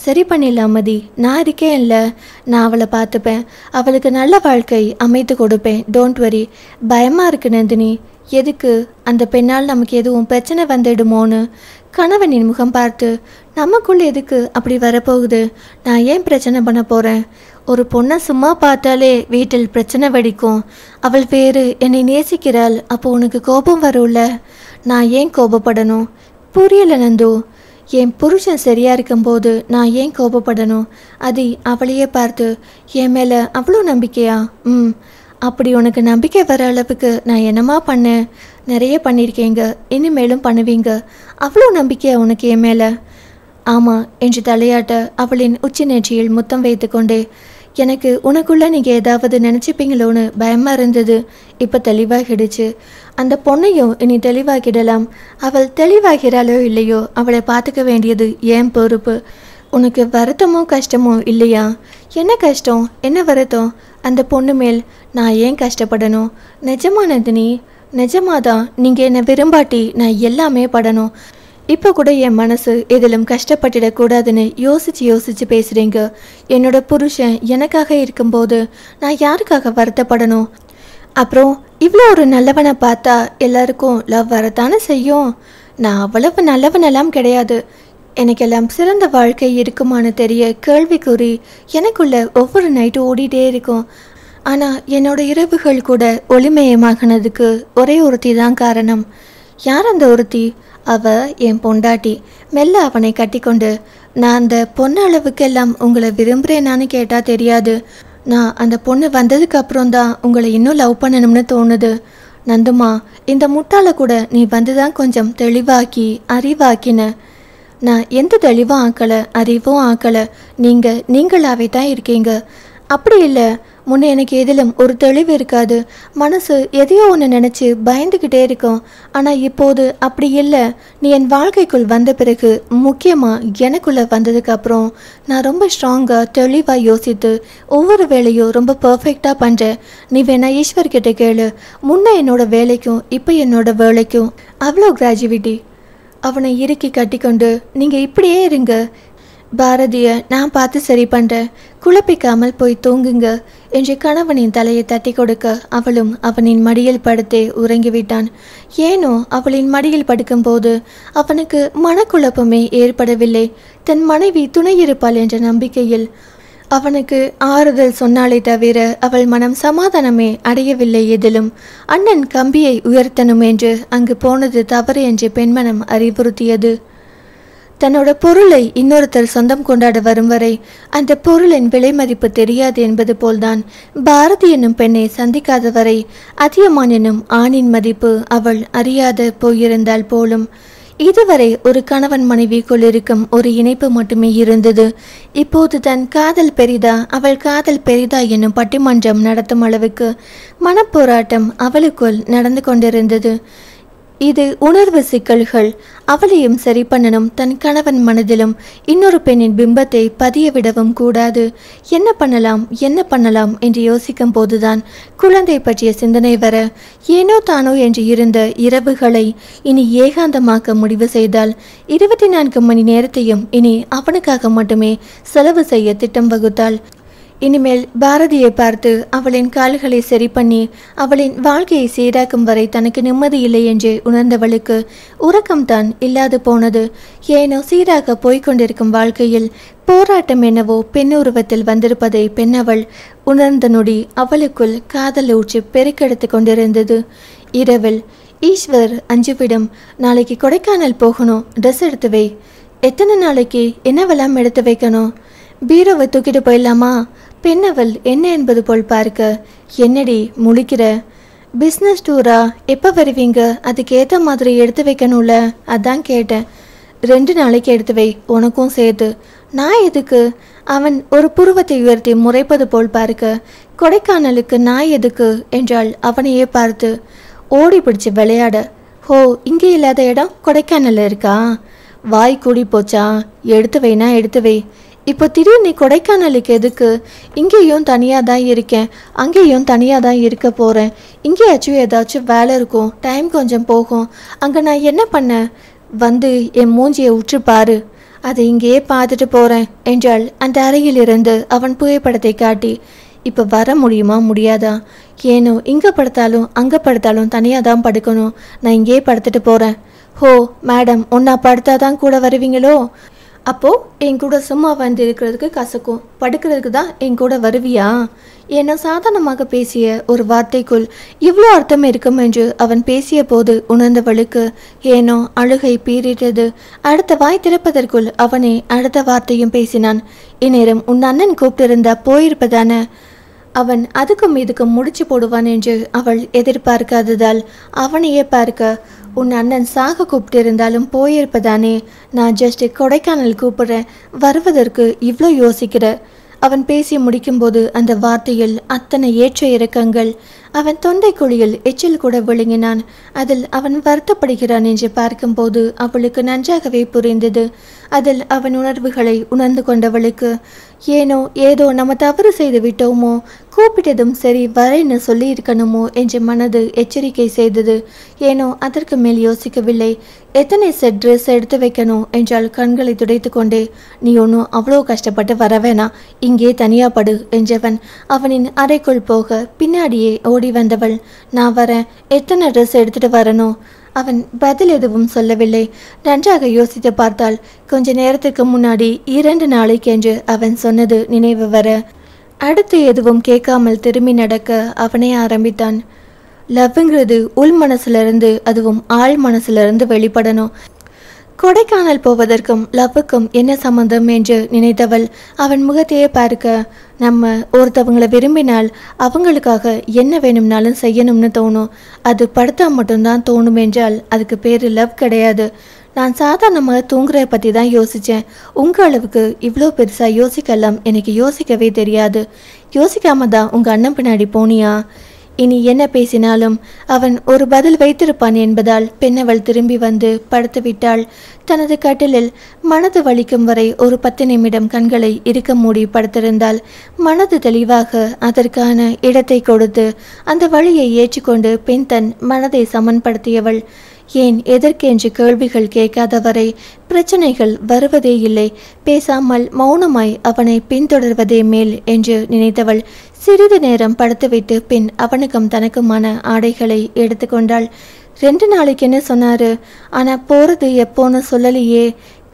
சரி பண்ணிடலாம் மதி, நான் இருக்கேன் இல்லை, நான் அவளை பார்த்துப்பேன், அவளுக்கு நல்ல வாழ்க்கை அமைத்து கொடுப்பேன், டோன்ட் வரி. பயமாக இருக்கு நந்தினி. எதுக்கு? அந்த பெண்ணால் நமக்கு எதுவும் பிரச்சனை வந்துடுமோன்னு. கணவனின் முகம் பார்த்து, நமக்குள்ள எதுக்கு அப்படி வரப்போகுது? நான் ஏன் பிரச்சனை பண்ண போகிறேன்? ஒரு பொண்ணை சும்மா பார்த்தாலே வீட்டில் பிரச்சனை வெடிக்கும். அவள் வேறு என்னை நேசிக்கிறாள், அப்போ உனக்கு கோபம் வரும்ல. நான் ஏன் கோபப்படணும்? புரியல நந்து. என் புருஷன் சரியா இருக்கும்போது நான் ஏன் கோபப்படணும்? அதி அவளையே பார்த்து, என் மேலே அவ்வளோ நம்பிக்கையா? அப்படி உனக்கு நம்பிக்கை வர அளவுக்கு நான் என்னமா பண்ணேன்? நிறைய பண்ணியிருக்கேங்க, இனிமேலும் பண்ணுவீங்க. அவ்வளோ நம்பிக்கையா உனக்கு என் மேலே? ஆமாம் என்று தலையாட்ட அவளின் உச்சி நெற்றியில் முத்தம் வைத்து கொண்டே, எனக்கு உனக்குள்ளே நீங்கள் ஏதாவது நினச்சிப்பீங்களோன்னு பயமாக இருந்தது. இப்போ தெளிவாகிடுச்சு. அந்த பொண்ணையும் இனி தெளிவாகிடலாம். அவள் தெளிவாகிறாளோ இல்லையோ அவளை பார்த்துக்க வேண்டியது ஏன் பொறுப்பு. உனக்கு வருத்தமோ கஷ்டமோ இல்லையா? என்ன கஷ்டம், என்ன வருத்தம்? அந்த பொண்ணு மேல் நான் ஏன் கஷ்டப்படணும்? நிஜமா நந்தினி, நிஜமாதான். நீங்கள் என்னை விரும்பாட்டி நான் எல்லாமே படணும். இப்போ கூட என் மனசு எதிலும் கஷ்டப்பட்டுடக்கூடாதுன்னு யோசிச்சு பேசுகிறீங்க. என்னோட புருஷன் எனக்காக இருக்கும்போது நான் யாருக்காக வருத்தப்படணும்? அப்புறம் இவ்வளோ ஒரு நல்லவனை பார்த்தா எல்லாருக்கும் லவ் வரத்தானே செய்யும். நான் அவ்வளவு நல்லவனெல்லாம் கிடையாது. எனக்கெல்லாம் சிறந்த வாழ்க்கை இருக்குமான்னு தெரிய கேள்விக்குறி எனக்குள்ள ஒவ்வொரு நைட்டும் ஓடிட்டே இருக்கும். ஆனால் என்னோட இரவுகள் கூட ஒளிமயமாகினதுக்கு ஒரே ஒருத்தி தான் காரணம். யார் அந்த ஒருத்தி? அவ என் பொண்டாட்டி. மெல்ல அவனை கட்டிக்கொண்டு, நான் அந்த பொண்ணு அளவுக்கெல்லாம் உங்களை விரும்புகிறேனான்னு கேட்டால் தெரியாது. நான் அந்த பொண்ணு வந்ததுக்கு அப்புறம் தான் உங்களை இன்னும் லவ் பண்ணணும்னு தோணுது. நந்துமா, இந்த முட்டாளை கூட நீ வந்து தான் கொஞ்சம் தெளிவாக்கி அறிவாக்கின. நான் எந்த தெளிவும் ஆக்கலை, அறிவும் ஆக்கலை. நீங்களாவே தான் இருக்கீங்க. அப்படி இல்லை, முன்ன எனக்கு எதிலும் ஒரு தெளிவு இருக்காது. மனசு எதையோ ஒன்று நினச்சி பயந்துக்கிட்டே இருக்கும். ஆனால் இப்போது அப்படி இல்லை. நீ என் வாழ்க்கைக்குள் வந்த பிறகு, முக்கியமாக எனக்குள்ளே வந்ததுக்கு அப்புறம் நான் ரொம்ப ஸ்ட்ராங்காக தெளிவாக யோசித்து ஒவ்வொரு வேலையும் ரொம்ப பர்ஃபெக்டாக பண்ணுறேன். நீ வேணா ஈஸ்வர்கிட்ட கேளு. முன்ன என்னோட வேலைக்கும் இப்போ என்னோட வேலைக்கும் அவ்வளோ கிராஜுவிட்டி. அவனை இறுக்கி கட்டிக்கொண்டு, நீங்கள் இப்படியே இருங்க பாரதியை நான் பார்த்து சரி பண்ணுறேன், குழப்பிக்காமல் போய் தூங்குங்க என்று கணவனின் தலையை தட்டி கொடுக்க அவளும் அவனின் மடியில் படுத்தே உறங்கிவிட்டான். ஏனோ அவளின் மடியில் படுக்கும்போது அவனுக்கு மனக்குழப்பமே ஏற்படவில்லை. தன் மனைவி துணையிருப்பாள் என்ற நம்பிக்கையில் அவனுக்கு ஆறுதல் சொன்னாலே தவிர அவள் மனம் சமாதானமே அடையவில்லை. எதிலும் அண்ணன் கம்பியை உயர்த்தணும் என்று அங்கு போனது தவறு என்று பெண்மனம் அறிவுறுத்தியது. தன்னோட பொருளை இன்னொருத்தர் சொந்தம் கொண்டாட வரும் வரை அந்த பொருளின் விலை மதிப்பு தெரியாது என்பது போல்தான் பாரதி என்னும் பெண்ணை சந்திக்காத வரை அதியமான் என்னும் ஆணின் மதிப்பு அவள் அறியாத போயிருந்தால் போலும். இதுவரை ஒரு கணவன் மனைவிக்குள் இருக்கும் ஒரு இணைப்பு மட்டுமே இருந்தது. இப்போது தன் காதல் பெரிதா அவள் காதல் பெரிதா என்னும் பட்டிமன்றம் நடத்தும் அளவுக்கு மனப்போராட்டம் அவளுக்குள் நடந்து கொண்டிருந்தது. இது உணர்வு சிக்கல்கள். அவளையும் சரி பண்ணணும். தன் கணவன் மனதிலும் இன்னொரு பெண்ணின் பிம்பத்தை பதிய விடவும் கூடாது. என்ன பண்ணலாம் என்று யோசிக்கும் போதுதான் குழந்தை பற்றிய சிந்தனை வர, ஏனோ தானோ என்று இருந்த இரவுகளை இனி ஏகாந்தமாக்க முடிவு செய்தால் 24 மணி நேரத்தையும் இனி அவனுக்காக மட்டுமே செலவு செய்ய திட்டம் வகுத்தாள். இனிமேல் பாரதியை பார்த்து அவளின் கால்களை சரி பண்ணி அவளின் வாழ்க்கையை சீராக்கும் வரை தனக்கு நிம்மதி இல்லை என்று உணர்ந்தவளுக்கு உறக்கம்தான் இல்லாது போனது. ஏனோ சீராக போய்கொண்டிருக்கும் வாழ்க்கையில் போராட்டம் என்னவோ பெண் உருவத்தில் வந்திருப்பதை பெண்ணவள் உணர்ந்த நொடி அவளுக்குள் காதல் ஊற்றி பெருக்கெடுத்து கொண்டிருந்தது. இரவில் ஈஸ்வர் அஞ்சுவிடம், நாளைக்கு கொடைக்கானல் போகணும், ட்ரெஸ் எடுத்து வை. எத்தனை நாளைக்கு? என்னவெல்லாம் எடுத்து வைக்கணும்? பீரோவை தூக்கிட்டு போயிடலாமா? பெண்ணவள் என்ன என்பது போல் பார்க்க, என்னடி முழிக்கிற? பிஸ்னஸ் டூரா? எப்போ வருவீங்க? அதுக்கு ஏற்ற மாதிரி எடுத்து வைக்கணும்ல, அதான் கேட்டேன். 2 நாளைக்கு எடுத்து வை, உனக்கும் சேர்த்து. நான் எதுக்கு? அவன் ஒரு புருவத்தை உயர்த்தி முறைப்பது போல் பார்க்க, கொடைக்கானலுக்கு நான் எதுக்கு என்றாள் அவனையே பார்த்து. ஓடி பிடிச்சி விளையாட. ஹோ, இங்கே இல்லாத இடம் கொடைக்கானல் இருக்கா? வாய் கூடி போச்சா? எடுத்து வைனா எடுத்து வை. இப்போ திடீர்னு கொடைக்கானலுக்கு எதுக்கு? இங்கேயும் தனியாக தான் இருக்கேன், அங்கேயும் தனியாக தான் இருக்க போகிறேன். இங்கேயாச்சும் ஏதாச்சும் வேலை இருக்கும், டைம் கொஞ்சம் போகும். அங்கே நான் என்ன பண்ணேன்? வந்து என் மூஞ்சியை உற்று பாரு, அதை இங்கேயே பார்த்துட்டு போகிறேன் என்றாள் அந்த அறையில் இருந்து அவன் புகைப்படத்தை காட்டி. இப்போ வர முடியுமா முடியாதா? ஏனோ இங்கே படுத்தாலும் அங்கே படுத்தாலும் தனியாக தான் படுக்கணும், நான் இங்கேயே படுத்துட்டு போகிறேன். ஹோ மேடம், ஒன்றா படுத்தாதான் கூட வருவீங்களோ? அப்போது என் கூட சும்மா வந்து இருக்கிறதுக்கு கசக்கும், படுக்கிறதுக்கு தான் என் கூட வருவியா? என சாதாரணமாக பேசிய ஒரு வார்த்தைக்குள் இவ்வளோ அர்த்தம் இருக்கும் என்று அவன் பேசிய போது உணர்ந்தவளுக்கு ஏனோ அழுகை பீறிட்டது. அடுத்த வாய் திறப்பதற்குள் அவனே அடுத்த வார்த்தையும் பேசினான். இந்நேரம் உன் அண்ணன் கூப்பிட்டிருந்தா போயிருப்பதானே? அவன் அதுக்கும் இதுக்கும் முடிச்சு போடுவான் என்று அவள் எதிர்பார்க்காததால் அவனையே பார்க்க, உன் அண்ணன் சாக கூப்பிட்டு இருந்தாலும் போயிருப்பதானே? நான் ஜஸ்ட் கொடைக்கானல் கூப்பிடுறேன், வருவதற்கு இவ்வளோ யோசிக்கிற? அவன் பேசி முடிக்கும்போது அந்த வார்த்தையில் அத்தனை ஏற்ற இறக்கங்கள். அவன் தொண்டை குழியில் எச்சில் கூட விழுங்கினான். அதில் அவன் வருத்தப்படுகிறான் என்று பார்க்கும்போது அவளுக்கு நன்றாகவே புரிந்தது. அதில் அவன் உணர்வுகளை உணர்ந்து கொண்டவளுக்கு ஏனோ ஏதோ நம்ம தவறு செய்து விட்டோமோ, கூப்பிட்டதும் சரி வரேன்னு சொல்லி இருக்கணுமோ என்று மனது எச்சரிக்கை செய்தது. ஏனோ அதற்கு மேல் யோசிக்கவில்லை. எத்தனை செட் ட்ரெஸ் எடுத்து வைக்கணும் என்றால் கண்களை துடைத்து கொண்டே, நீ ஒன்றும் அவ்வளோ கஷ்டப்பட்டு வர வேணாம், இங்கே தனியாப்படு என்றவன் அவனின் அறைக்குள் போக பின்னாடியே ஓடி வந்தவள், நான் வரேன், எத்தனை ட்ரெஸ் எடுத்துட்டு வரணும்? அவன் பதில் எதுவும் சொல்லவில்லை. நன்றாக யோசித்து பார்த்தால் கொஞ்ச நேரத்துக்கு முன்னாடி 2 நாளைக்கு என்று அவன் சொன்னது நினைவு வர, அடுத்து எதுவும் கேட்காமல் திரும்பி நடக்க அவனே ஆரம்பித்தான். லவ்ங்கிறது உள் மனசுலேருந்து, அதுவும் ஆள் மனசுலேருந்து வெளிப்படணும். கொடைக்கானல் போவதற்கும் லவ்வுக்கும் என்ன சம்பந்தம் என்று நினைத்தவள் அவன் முகத்தையே பார்க்க, நம்ம ஒருத்தவங்களை விரும்பினால் அவங்களுக்காக என்ன வேணும்னாலும் செய்யணும்னு தோணும். அது படுத்தா மட்டும்தான் தோணும் என்றால் அதுக்கு பேர் லவ் கிடையாது. நான் சாதாரணமாக தூங்குறத பற்றி தான் யோசித்தேன். உங்கள் அளவுக்கு இவ்வளோ பெருசாக யோசிக்கலாம் எனக்கு யோசிக்கவே தெரியாது. யோசிக்காம தான் உங்கள் அண்ணன் பின்னாடி போனியா? இனி என்ன பேசினாலும் அவன் ஒரு பதில் வைத்திருப்பான் என்பதால் பெண்ணவள் திரும்பி வந்து படுத்து விட்டாள். தனது கட்டிலில் மனது வலிக்கும் வரை ஒரு 10 நிமிடம் கண்களை இறுக்க மூடி படுத்திருந்தாள். மனது தெளிவாக அதற்கான இடத்தை கொடுத்து அந்த வழியை ஏற்றுக்கொண்டு பெண் தன் மனதை சமன்படுத்தியவள். ஏன் எதற்கென்று கேள்விகள் கேட்காதவரை பிரச்சனைகள் வருவதே இல்லை. பேசாமல் மௌனமாய் அவனை பின்தொடர்வதே மேல் என்று நினைத்தவள் சிறிது நேரம் படுத்துவிட்டு பின் அவனுக்கும் தனக்குமான ஆடைகளை எடுத்துக்கொண்டாள். 2 நாளைக்கு என்ன சொன்னாரு? ஆனால் போகிறது எப்போன்னு சொல்லலையே.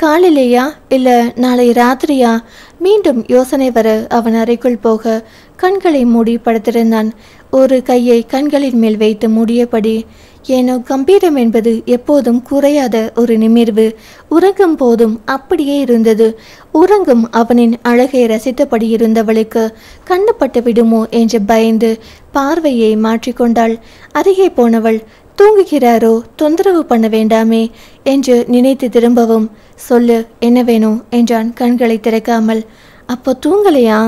காலையிலேயா இல்லை நாளை ராத்திரியா? மீண்டும் யோசனை வர அவன் அறைக்குள் போக கண்களை மூடி படுத்திருந்தான். ஒரு கையை கண்களின் மேல் வைத்து மூடியபடி. ஏனோ கம்பீரம் என்பது எப்போதும் குறையாத ஒரு நிமிர்வு உறங்கும் போதும் அப்படியே இருந்தது. உறங்கும் அவனின் அழகை ரசித்தபடி இருந்தவளுக்கு கண்ணுப்பட்டு விடுமோ என்று பயந்து பார்வையை மாற்றிக்கொண்டாள். அருகே போனவள் தூங்குகிறாரோ, தொந்தரவு பண்ண வேண்டாமே என்று நினைத்து திரும்பவும் சொல்லு என்ன வேணும் என்றான் கண்களை திறக்காமல். அப்போ தூங்கலையா?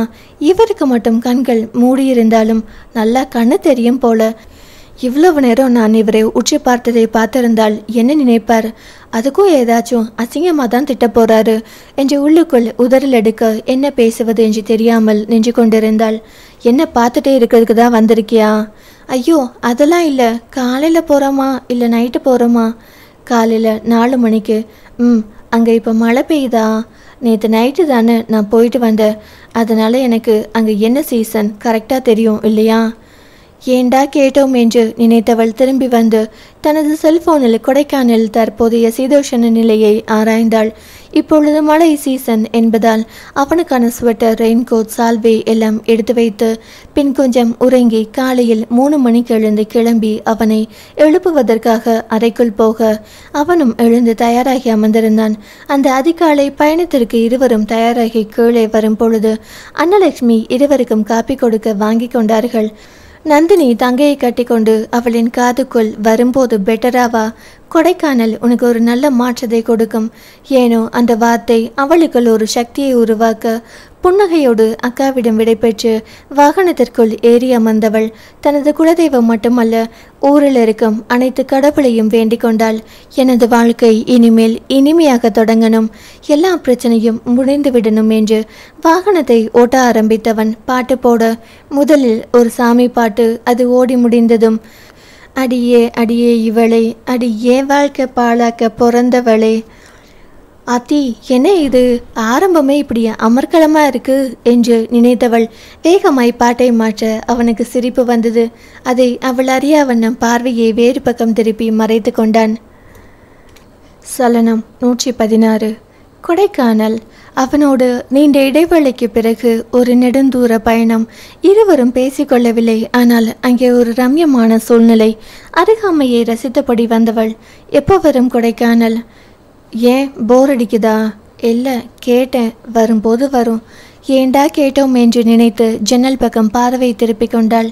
இவருக்கு மட்டும் கண்கள் மூடியிருந்தாலும் நல்லா கண்ணு தெரியும் போல. இவ்வளவு நேரம் நான் இவரை உச்சி பார்த்ததை பார்த்திருந்தால் என்ன நினைப்பார்? அதுக்கும் ஏதாச்சும் அசிங்கமாக தான் திட்ட போறாரு என்று உள்ளுக்குள் உதறல் எடுக்க என்ன பேசுவது என்று தெரியாமல் நின்று கொண்டிருந்தாள். என்ன பார்த்துட்டே இருக்கிறதுக்கு தான் வந்திருக்கியா? ஐயோ அதெல்லாம் இல்லை. காலையில் போகிறோமா இல்லை நைட்டு போகிறோமா? காலையில் 4 மணிக்கு. அங்கே இப்போ மழை பெய்யுதா? நேற்று நைட்டு தானே நான் போயிட்டு வந்தேன். அதனால் எனக்கு அங்கே என்ன சீசன் கரெக்டாக தெரியும் இல்லையா? ஏண்டா கேட்டோம் என்று நினைத்தவள் திரும்பி வந்து தனது செல்போனில் கொடைக்கானல் தற்போதைய சீதோஷண நிலையை ஆராய்ந்தாள். இப்பொழுது மழை சீசன் என்பதால் அவனுக்கான ஸ்வெட்டர், ரெயின்கோட், சால்வே எல்லாம் எடுத்து வைத்து பின் கொஞ்சம் உறங்கி காலையில் 3 மணிக்கு எழுந்து கிளம்பி அவனை எழுப்புவதற்காக அறைக்குள் போக அவனும் எழுந்து தயாராகி அமர்ந்திருந்தான். அந்த அதிகாலை பயணத்திற்கு இருவரும் தயாராகி கீழே வரும் பொழுது அன்னலட்சுமி இருவருக்கும் காப்பி கொடுக்க வாங்கி கொண்டார்கள். நந்தினி தங்கையை கட்டிக்கொண்டு அவளின் காதுக்குள் வரும்போது பெட்டராவா? கொடைக்கானல் உனக்கு ஒரு நல்ல மாற்றத்தை கொடுக்கும். ஏனோ அந்த வார்த்தை அவளுக்குள் ஒரு சக்தியை உருவாக்க புன்னகையோடு அக்காவிடம் விடைபெற்று வாகனத்திற்குள் ஏறி அமர்ந்தவள் தனது குலதெய்வம் மட்டுமல்ல ஊரில் இருக்கும் அனைத்து கடவுளையும் வேண்டிக் கொண்டாள். எனது வாழ்க்கை இனிமேல் இனிமையாக தொடங்கணும், எல்லா பிரச்சனையும் முடிந்துவிடணும் என்று வாகனத்தை ஓட்ட ஆரம்பித்தவன் பாட்டு போட முதலில் ஒரு சாமி பாட்டு. அது ஓடி முடிந்ததும் அடியே அடியே இவளை, அடி ஏன் வாழ்க்கை பாழாக்க பிறந்தவளே, அத்தி என்ன இது ஆரம்பமே இப்படி அமர்க்கலமாக இருக்கு என்று நினைத்தவள் வேகமாய் பாட்டை மாற்ற அவனுக்கு சிரிப்பு வந்தது. அதை அவள் அறியா வண்ணம் பார்வையை வேறு பக்கம் திருப்பி மறைத்து கொண்டான். சலனம் 116. கொடைக்கானல். அவனோடு நீண்ட இடைவெளிக்கு பிறகு ஒரு நெடுந்தூர பயணம். இருவரும் பேசிக்கொள்ளவில்லை. ஆனால் அங்கே ஒரு ரம்யமான சூழ்நிலை. அருகாமையை ரசித்தபடி வந்தவள் எப்போ வரும் கொடைக்கானல்? ஏன் போர் அடிக்குதா? இல்லை கேட்டேன், வரும்போது வரும். ஏண்டா கேட்டோம் என்று நினைத்து ஜன்னல் பக்கம் பார்வை திருப்பிக் கொண்டாள்.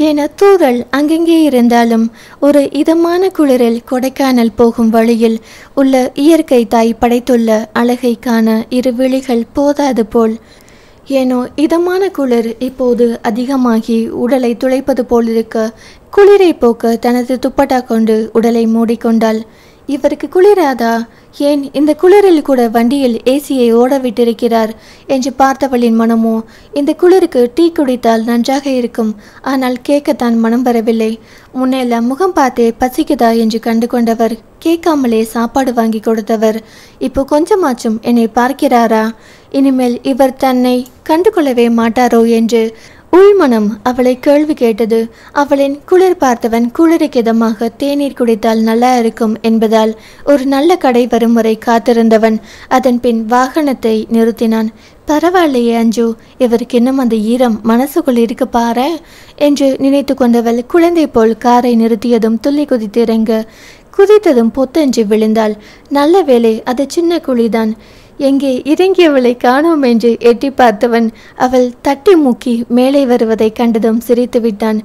ஏன தூரல் அங்கெங்கே இருந்தாலும் ஒரு இதமான குளிரில் கொடைக்கானல் போகும் வழியில் உள்ள இயற்கை தாய் படைத்துள்ள அழகை காண 2 விழிகள் போதாது போல். ஏனோ இதமான குளிர் இப்போது அதிகமாகி உடலை துளைப்பது போல் இருக்க குளிரை போக்க தனது துப்பட்டா கொண்டு உடலை மூடிக்கொண்டாள். இவருக்கு குளிராதா? ஏன் இந்த குளிரில் கூட வண்டியில் ஏசியை ஓட விட்டிருக்கிறார் என்று பார்த்தவளின் மனமோ இந்த குளிருக்கு டீ குடித்தால் நன்றாக இருக்கும். ஆனால் கேட்கத்தான் மனம் வரவில்லை. முன்னெல்லாம் முகம் பார்த்தே பசிக்குதா என்று கண்டு கொண்டவர், கேட்காமலே சாப்பாடு வாங்கி கொடுத்தவர் இப்போ கொஞ்சமாச்சும் என்னை பார்க்கிறாரா? இனிமேல் இவர் தன்னை கண்டுகொள்ளவே மாட்டாரோ என்று உள்மனம் அவளை கேள்வி கேட்டது. அவளின் குளிர் பார்த்தவன் குளிருக்கிதமாக தேநீர் குடித்தால் நல்லா இருக்கும் என்பதால் ஒரு நல்ல கடை வரும் வரை காத்திருந்தவன் அதன் பின் வாகனத்தை நிறுத்தினான். பரவாயில்லையே அஞ்சு, இவருக்கு இன்னும் அந்த ஈரம் மனசுக்குள் இருக்கு பாரு என்று நினைத்து கொண்டவள் குழந்தை போல் காரை நிறுத்தியதும் துள்ளி குதித்து இறங்க குதித்ததும் பொத்தென்று விழுந்தாள். நல்ல வேளை அது சின்ன குழிதான். எங்கே இறங்கியவளை காணோம் என்று எட்டி பார்த்தவன் அவள் தட்டி மூக்கி மேலே வருவதை கண்டதும் சிரித்து விட்டான்.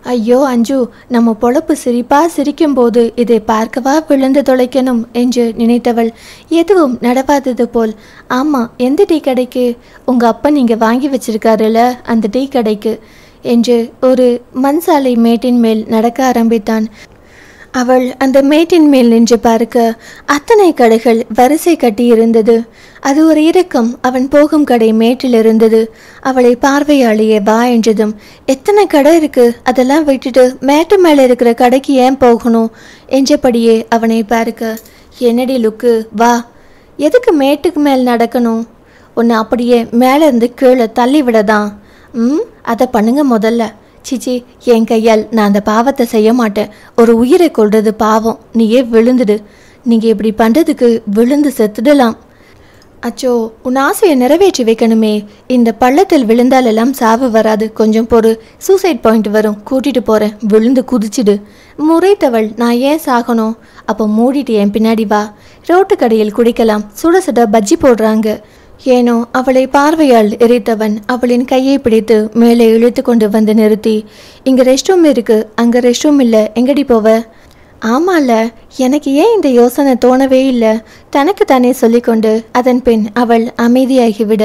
ஐயோ அஞ்சு, நம்ம பொழப்பு சிரிப்பா சிரிக்கும்போது இதை பார்க்கவா விழுந்து தொலைக்கணும் என்று நினைத்தவள் எதுவும் நடவாதது போல், ஆமாம், எந்த டீ கடைக்கு? உங்கள் அப்பா நீங்கள் வாங்கி வச்சிருக்காருல அந்த டீ கடைக்கு என்று ஒரு மண்சாலை மேட்டின் மேல் நடக்க ஆரம்பித்தான். அவள் அந்த மேட்டின் மேல் நின்று பார்க்க அத்தனை கடைகள் வரிசை கட்டி இருந்தது. அது ஒரு இறக்கம். அவன் போகும் கடை மேட்டில் இருந்தது. அவளை பார்வையாளியே வா என்றதும், எத்தனை கடை இருக்கு, அதெல்லாம் விட்டுட்டு மேட்டு மேலே இருக்கிற கடைக்கு ஏன் போகணும் என்றபடியே அவனை பார்க்க, என்னடி லுக்கு, வா. எதுக்கு மேட்டுக்கு மேல் நடக்கணும்? ஒன்று அப்படியே மேலேருந்து கீழே தள்ளி விடதான். அதை பண்ணுங்க முதல்ல. சிச்சி, என் கையால் நான் அந்த பாவத்தை செய்ய மாட்டேன். ஒரு உயிரை கொள்வது பாவம். நீயே விழுந்துடு. நீங்கள் இப்படி பண்ணுறதுக்கு விழுந்து செத்துடலாம். அச்சோ, உன் ஆசையை நிறைவேற்றி வைக்கணுமே. இந்த பள்ளத்தில் விழுந்தாலெல்லாம் சாவு வராது. கொஞ்சம் பொறு, சூசைட் பாயிண்ட் வரும், கூட்டிகிட்டு போகிறேன், விழுந்து குதிச்சிடு. முறைத்தவள், நான் ஏன் சாகணும்? அப்போ மூடிட்டு என் பின்னாடி வா. ரோட்டு கடையில் குடிக்கலாம், சுட சுட பஜ்ஜி போடுறாங்க. ஏனோ அவளை பார்வையால் எரித்தவன் அவளின் கையை பிடித்து மேலே இழுத்து கொண்டு வந்து நிறுத்தி, இங்கே ரெஸ்ட் ரூம் இருக்கு, அங்கே ரெஸ்ட் ரூம் இல்லை, எங்கடி போவ? ஆமால, எனக்கு ஏன் இந்த யோசனை தோணவே இல்லை? தனக்கு தானே சொல்லிக்கொண்டு அதன் பின் அவள் அமைதியாகிவிட,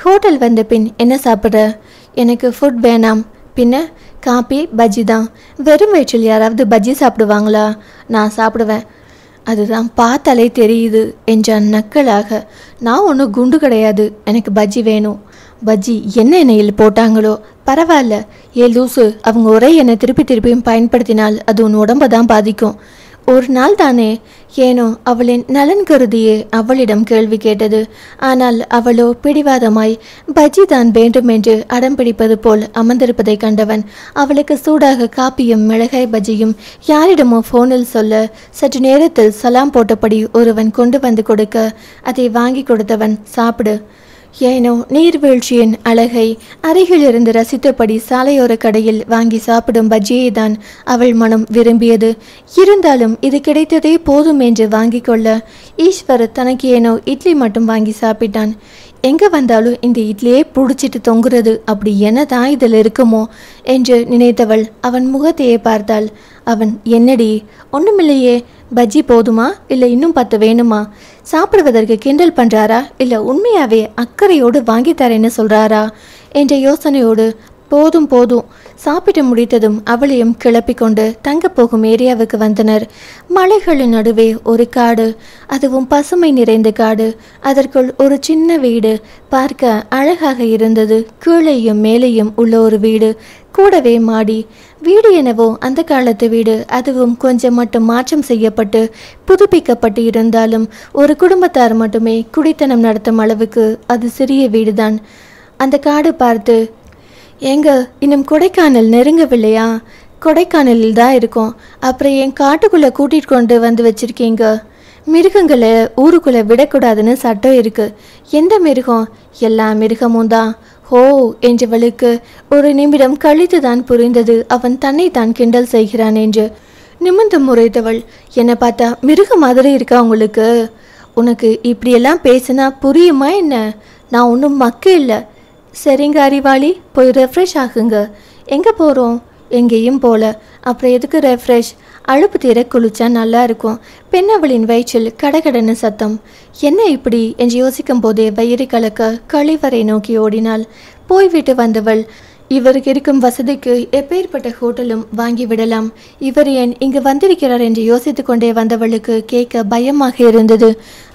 ஹோட்டல் வந்த பின் என்ன சாப்பிட்ற? எனக்கு ஃபுட் வேணாம். பின்ன காப்பி பஜ்ஜி தான். வெறும் வயிற்றில் யாராவது பஜ்ஜி சாப்பிடுவாங்களா? நான் சாப்பிடுவேன். அதுதான் பார்த்தாலே தெரியுது என்றான் நக்கலாக. நான் ஒன்றும் குண்டு கிடையாது, எனக்கு பஜ்ஜி வேணும். பஜ்ஜி என்ன எண்ணெயில் போட்டாங்களோ பரவாயில்ல. ஏ லூசு, அவங்க ஒரே எண்ணெய் திருப்பி திருப்பியும் பயன்படுத்தினால் அது உன் உடம்பை தான் பாதிக்கும். ஒரு நாள் தானே. ஏனோ அவளின் நலன் கருதியே அவளிடம் கேள்வி கேட்டது. ஆனால் அவளோ பிடிவாதமாய் பஜ்ஜி தான் வேண்டும் என்று அடம் பிடிப்பது போல் அமர்ந்திருப்பதை கண்டவன் அவளுக்கு சூடாக காப்பியும் மிளகாய் பஜ்ஜியும் யாரிடமோ ஃபோனில் சொல்ல சற்று நேரத்தில் சலாம் போட்டபடி ஒருவன் கொண்டு வந்து கொடுக்க அதை வாங்கி கொடுத்தவன், சாப்பிடு. ஏனோ நீர்வீழ்ச்சியின் அழகை அருகில் இருந்து ரசித்தபடி சாலையோர கடையில் வாங்கி சாப்பிடும் பஜ்ஜியை தான் அவள் மனம் விரும்பியது. இருந்தாலும் இது கிடைத்ததே போதும் என்று வாங்கி கொள்ள ஈஸ்வர் தனக்கு ஏனோ இட்லி மட்டும் வாங்கி சாப்பிட்டான். எங்கே வந்தாலும் இந்த இட்லியே பிடிச்சிட்டு தொங்குறது, அப்படி என்ன தான் இதில் இருக்குமோ என்று நினைத்தவள் அவன் முகத்தையே பார்த்தாள். அவன், என்னடி, ஒன்றுமில்லையே, பஜ்ஜி போதுமா இல்லை இன்னும் 10 வேணுமா? சாப்பிடுவதற்கு கிண்டல் பண்ணுறாரா இல்லை உண்மையாகவே அக்கறையோடு வாங்கி தரேன்னு சொல்கிறாரா என்ற யோசனையோடு, போதும் போதும். சாப்பிட்டு முடித்ததும் அவளையும் கிளப்பி கொண்டு தங்க போகும் ஏரியாவுக்கு வந்தனர். மலைகளின் நடுவே ஒரு காடு, அதுவும் பசுமை நிறைந்த காடு. அதற்குள் ஒரு சின்ன வீடு பார்க்க அழகாக இருந்தது. கீழேயும் மேலேயும் உள்ள ஒரு வீடு, கூடவே மாடி. வீடு என்னவோ அந்த காலத்து வீடு, அதுவும் கொஞ்சம் மட்டும் மாற்றம் செய்யப்பட்டு புதுப்பிக்கப்பட்டு இருந்தாலும் ஒரு குடும்பத்தார் மட்டுமே குடித்தனம் நடத்தும் அளவுக்கு அது சிறிய வீடுதான். அந்த காடு பார்த்து, ஏங்க இன்னும் கொடைக்கானல் நெருங்கவில்லையா? கொடைக்கானலில் தான் இருக்கும். அப்புறம் என் காட்டுக்குள்ளே கூட்டிகிட்டு கொண்டு வந்து வச்சுருக்கீங்க. மிருகங்களை ஊருக்குள்ளே விடக்கூடாதுன்னு சட்டம் இருக்குது. எந்த மிருகம்? எல்லா மிருகமும் தான். ஹோ என்றவளுக்கு ஒரு நிமிடம் கழித்து தான் புரிந்தது அவன் தன்னை தான் கிண்டல் செய்கிறான் என்று. நிமிர்ந்து முறைத்தவள், என்னை பார்த்தா மிருகம் மாதிரி இருக்கா உங்களுக்கு? உனக்கு இப்படியெல்லாம் பேசினா புரியுமா என்ன? நான் ஒன்றும் மக்கு இல்லை. சரிங்க அறிவாளி, போய் ரெஃப்ரெஷ் ஆகுங்க. எங்கே போகிறோம்? எங்கேயும் போல. அப்புறம் எதுக்கு ரெஃப்ரெஷ்? அழுப்பு தீர குளிச்சா நல்லா இருக்கும். பெண்ணவளின் வயிற்றில் கடகடன்னு சத்தம். என்ன இப்படி என்று யோசிக்கும் போதே வயிறு கலக்க கழிவறை நோக்கி ஓடினாள். போய்விட்டு வந்தவள், இவருக்கு இருக்கும் வசதிக்கு எப்பேற்பட்ட ஹோட்டலும் வாங்கி விடலாம். இவர் ஏன் இங்கு வந்திருக்கிறார் என்று யோசித்து கொண்டே வந்தவளுக்கு கேட்க பயமாக இருந்தது.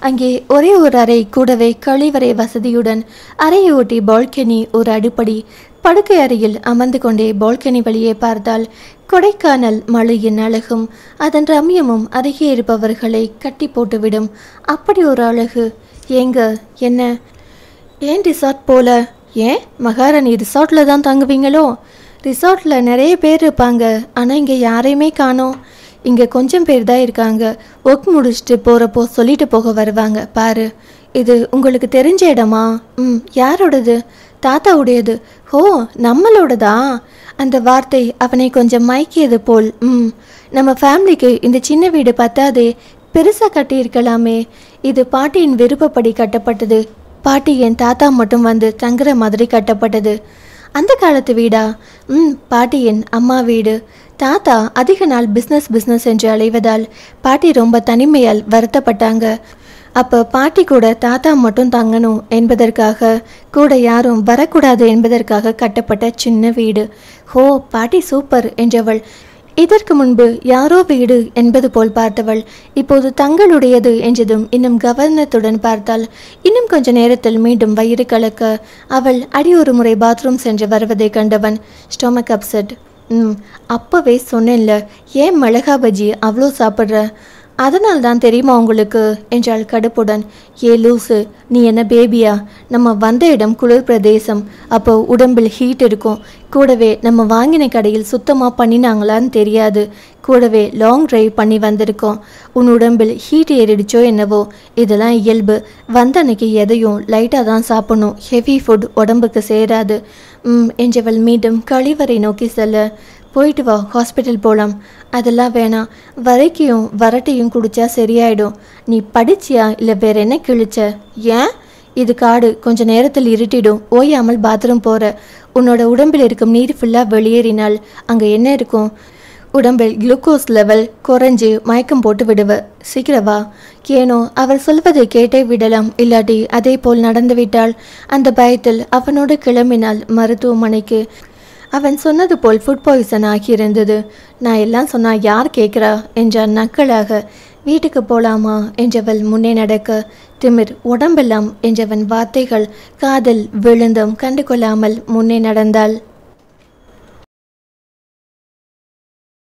அங்கே ஒரே ஒரு அறை, கூடவே கழிவறை வசதியுடன் அறையை ஒட்டி பால்கனி, ஒரு அடுப்படி. படுக்கை அறையில் அமர்ந்து கொண்டே பால்கனி வழியே பார்த்தால் கொடைக்கானல் மலையின் அழகும் அதன் ரம்யமும் அருகே இருப்பவர்களை கட்டி போட்டுவிடும். அப்படி ஒரு அழகு. ஏங்க, என்ன, ஏன் ரிசார்ட் போல? ஏன் மகாராணி ரிசார்ட்டில் தான் தங்குவீங்களோ? ரிசார்ட்டில் நிறைய பேர் இருப்பாங்க, ஆனால் இங்கே யாரையுமே காணோம். இங்கே கொஞ்சம் பேர் தான் இருக்காங்க. ஒர்க் முடிச்சுட்டு போகிறப்போ சொல்லிட்டு போக வருவாங்க பாரு. இது உங்களுக்கு தெரிஞ்ச இடமா? யாரோடது? தாத்தாவுடையது. ஓ, நம்மளோடதா? அந்த வார்த்தை அவனை கொஞ்சம் மயக்கியது போல். நம்ம ஃபேமிலிக்கு இந்த சின்ன வீடு பத்தாதே, பெருசாக கட்டியிருக்கலாமே. இது பாட்டியின் விருப்பப்படி கட்டப்பட்டது. பாட்டி என் தாத்தா மட்டும் வந்து தங்குற மாதிரி கட்டப்பட்டது. அந்த காலத்து வீடா? பாட்டியின் அம்மா வீடு. தாத்தா அதிக நாள் பிஸ்னஸ் என்று அலைவதால் பாட்டி ரொம்ப தனிமையால் வருத்தப்பட்டாங்க. அப்போ பாட்டி கூட தாத்தா மட்டும் தங்கணும் என்பதற்காக, கூட யாரும் வரக்கூடாது என்பதற்காக கட்டப்பட்ட சின்ன வீடு. ஹோ, பாட்டி சூப்பர் என்றவள். இதற்கு முன்பு யாரோ வீடு என்பது போல் பார்த்தவள் இப்போது தங்களுடையது என்றதும் இன்னும் கவர்னத்துடன் பார்த்தாள். இன்னும் கொஞ்ச நேரத்தில் மீண்டும் வயிறு கலக்க அவள் அடி ஒரு முறை பாத்ரூம் சென்று வருவதை கண்டவன் ஸ்டொமக் அப்செட். அப்பவே சொன்னேன்ல, ஏன் மிளகா பஜ்ஜி அவ்வளோ சாப்பிட்ற? அதனால் தான் தெரியுமா உங்களுக்கு என்றாள் கடுப்புடன். ஏ லூசு, நீ என்ன பேபியா? நம்ம வந்த இடம் குளிர் பிரதேசம், அப்போ உடம்பில் ஹீட் இருக்கும். கூடவே நம்ம வாங்கின கடையில் சுத்தமாக பண்ணினாங்களான்னு தெரியாது. கூடவே லாங் டிரைவ் பண்ணி வந்திருக்கோம். உன் உடம்பில் ஹீட் ஏறிடுச்சோ என்னவோ. இதெல்லாம் இயல்பு. வந்த அன்னைக்கு எதையும் லைட்டாக தான் சாப்பிடணும். ஹெவி ஃபுட் உடம்புக்கு சேராது என்றவள் மீண்டும் கழிவறை நோக்கி செல்ல. போயிட்டு வா, ஹாஸ்பிட்டல் போகலாம். அதெல்லாம் வேணாம், வரைக்கும் வரட்டையும் குடிச்சா சரியாயிடும். நீ படிச்சியா இல்லை வேற என்ன கிழிச்ச? ஏன்? இது காடு, கொஞ்ச நேரத்தில் இருட்டிடும். ஓயாமல் பாத்ரூம் போகிற. உன்னோட உடம்பில் இருக்கும் நீர் ஃபுல்லாக வெளியேறினால் அங்கே என்ன இருக்கும்? உடம்பில் குளுக்கோஸ் லெவல் குறைஞ்சி மயக்கம் போட்டு விடுவ. சீக்கிரவா. ஏனோ அவர் சொல்வதை கேட்டே விடலாம், இல்லாட்டி அதே போல் நடந்துவிட்டாள். அந்த பயத்தில் அவனோடு கிளம்பினாள் மருத்துவமனைக்கு. அவன் சொன்னது போல் ஃபுட் பாய்சன் ஆகியிருந்தது. நான் எல்லாம் சொன்னா யார் கேட்குறா என்றான் நக்கலாக. வீட்டுக்கு போலாமா என்றவள் முன்னே நடக்க. திமிர் உடம்பெல்லாம் என்றவன் வார்த்தைகள் காதில் விழுந்தும் கண்டு கொள்ளாமல் முன்னே நடந்தாள்.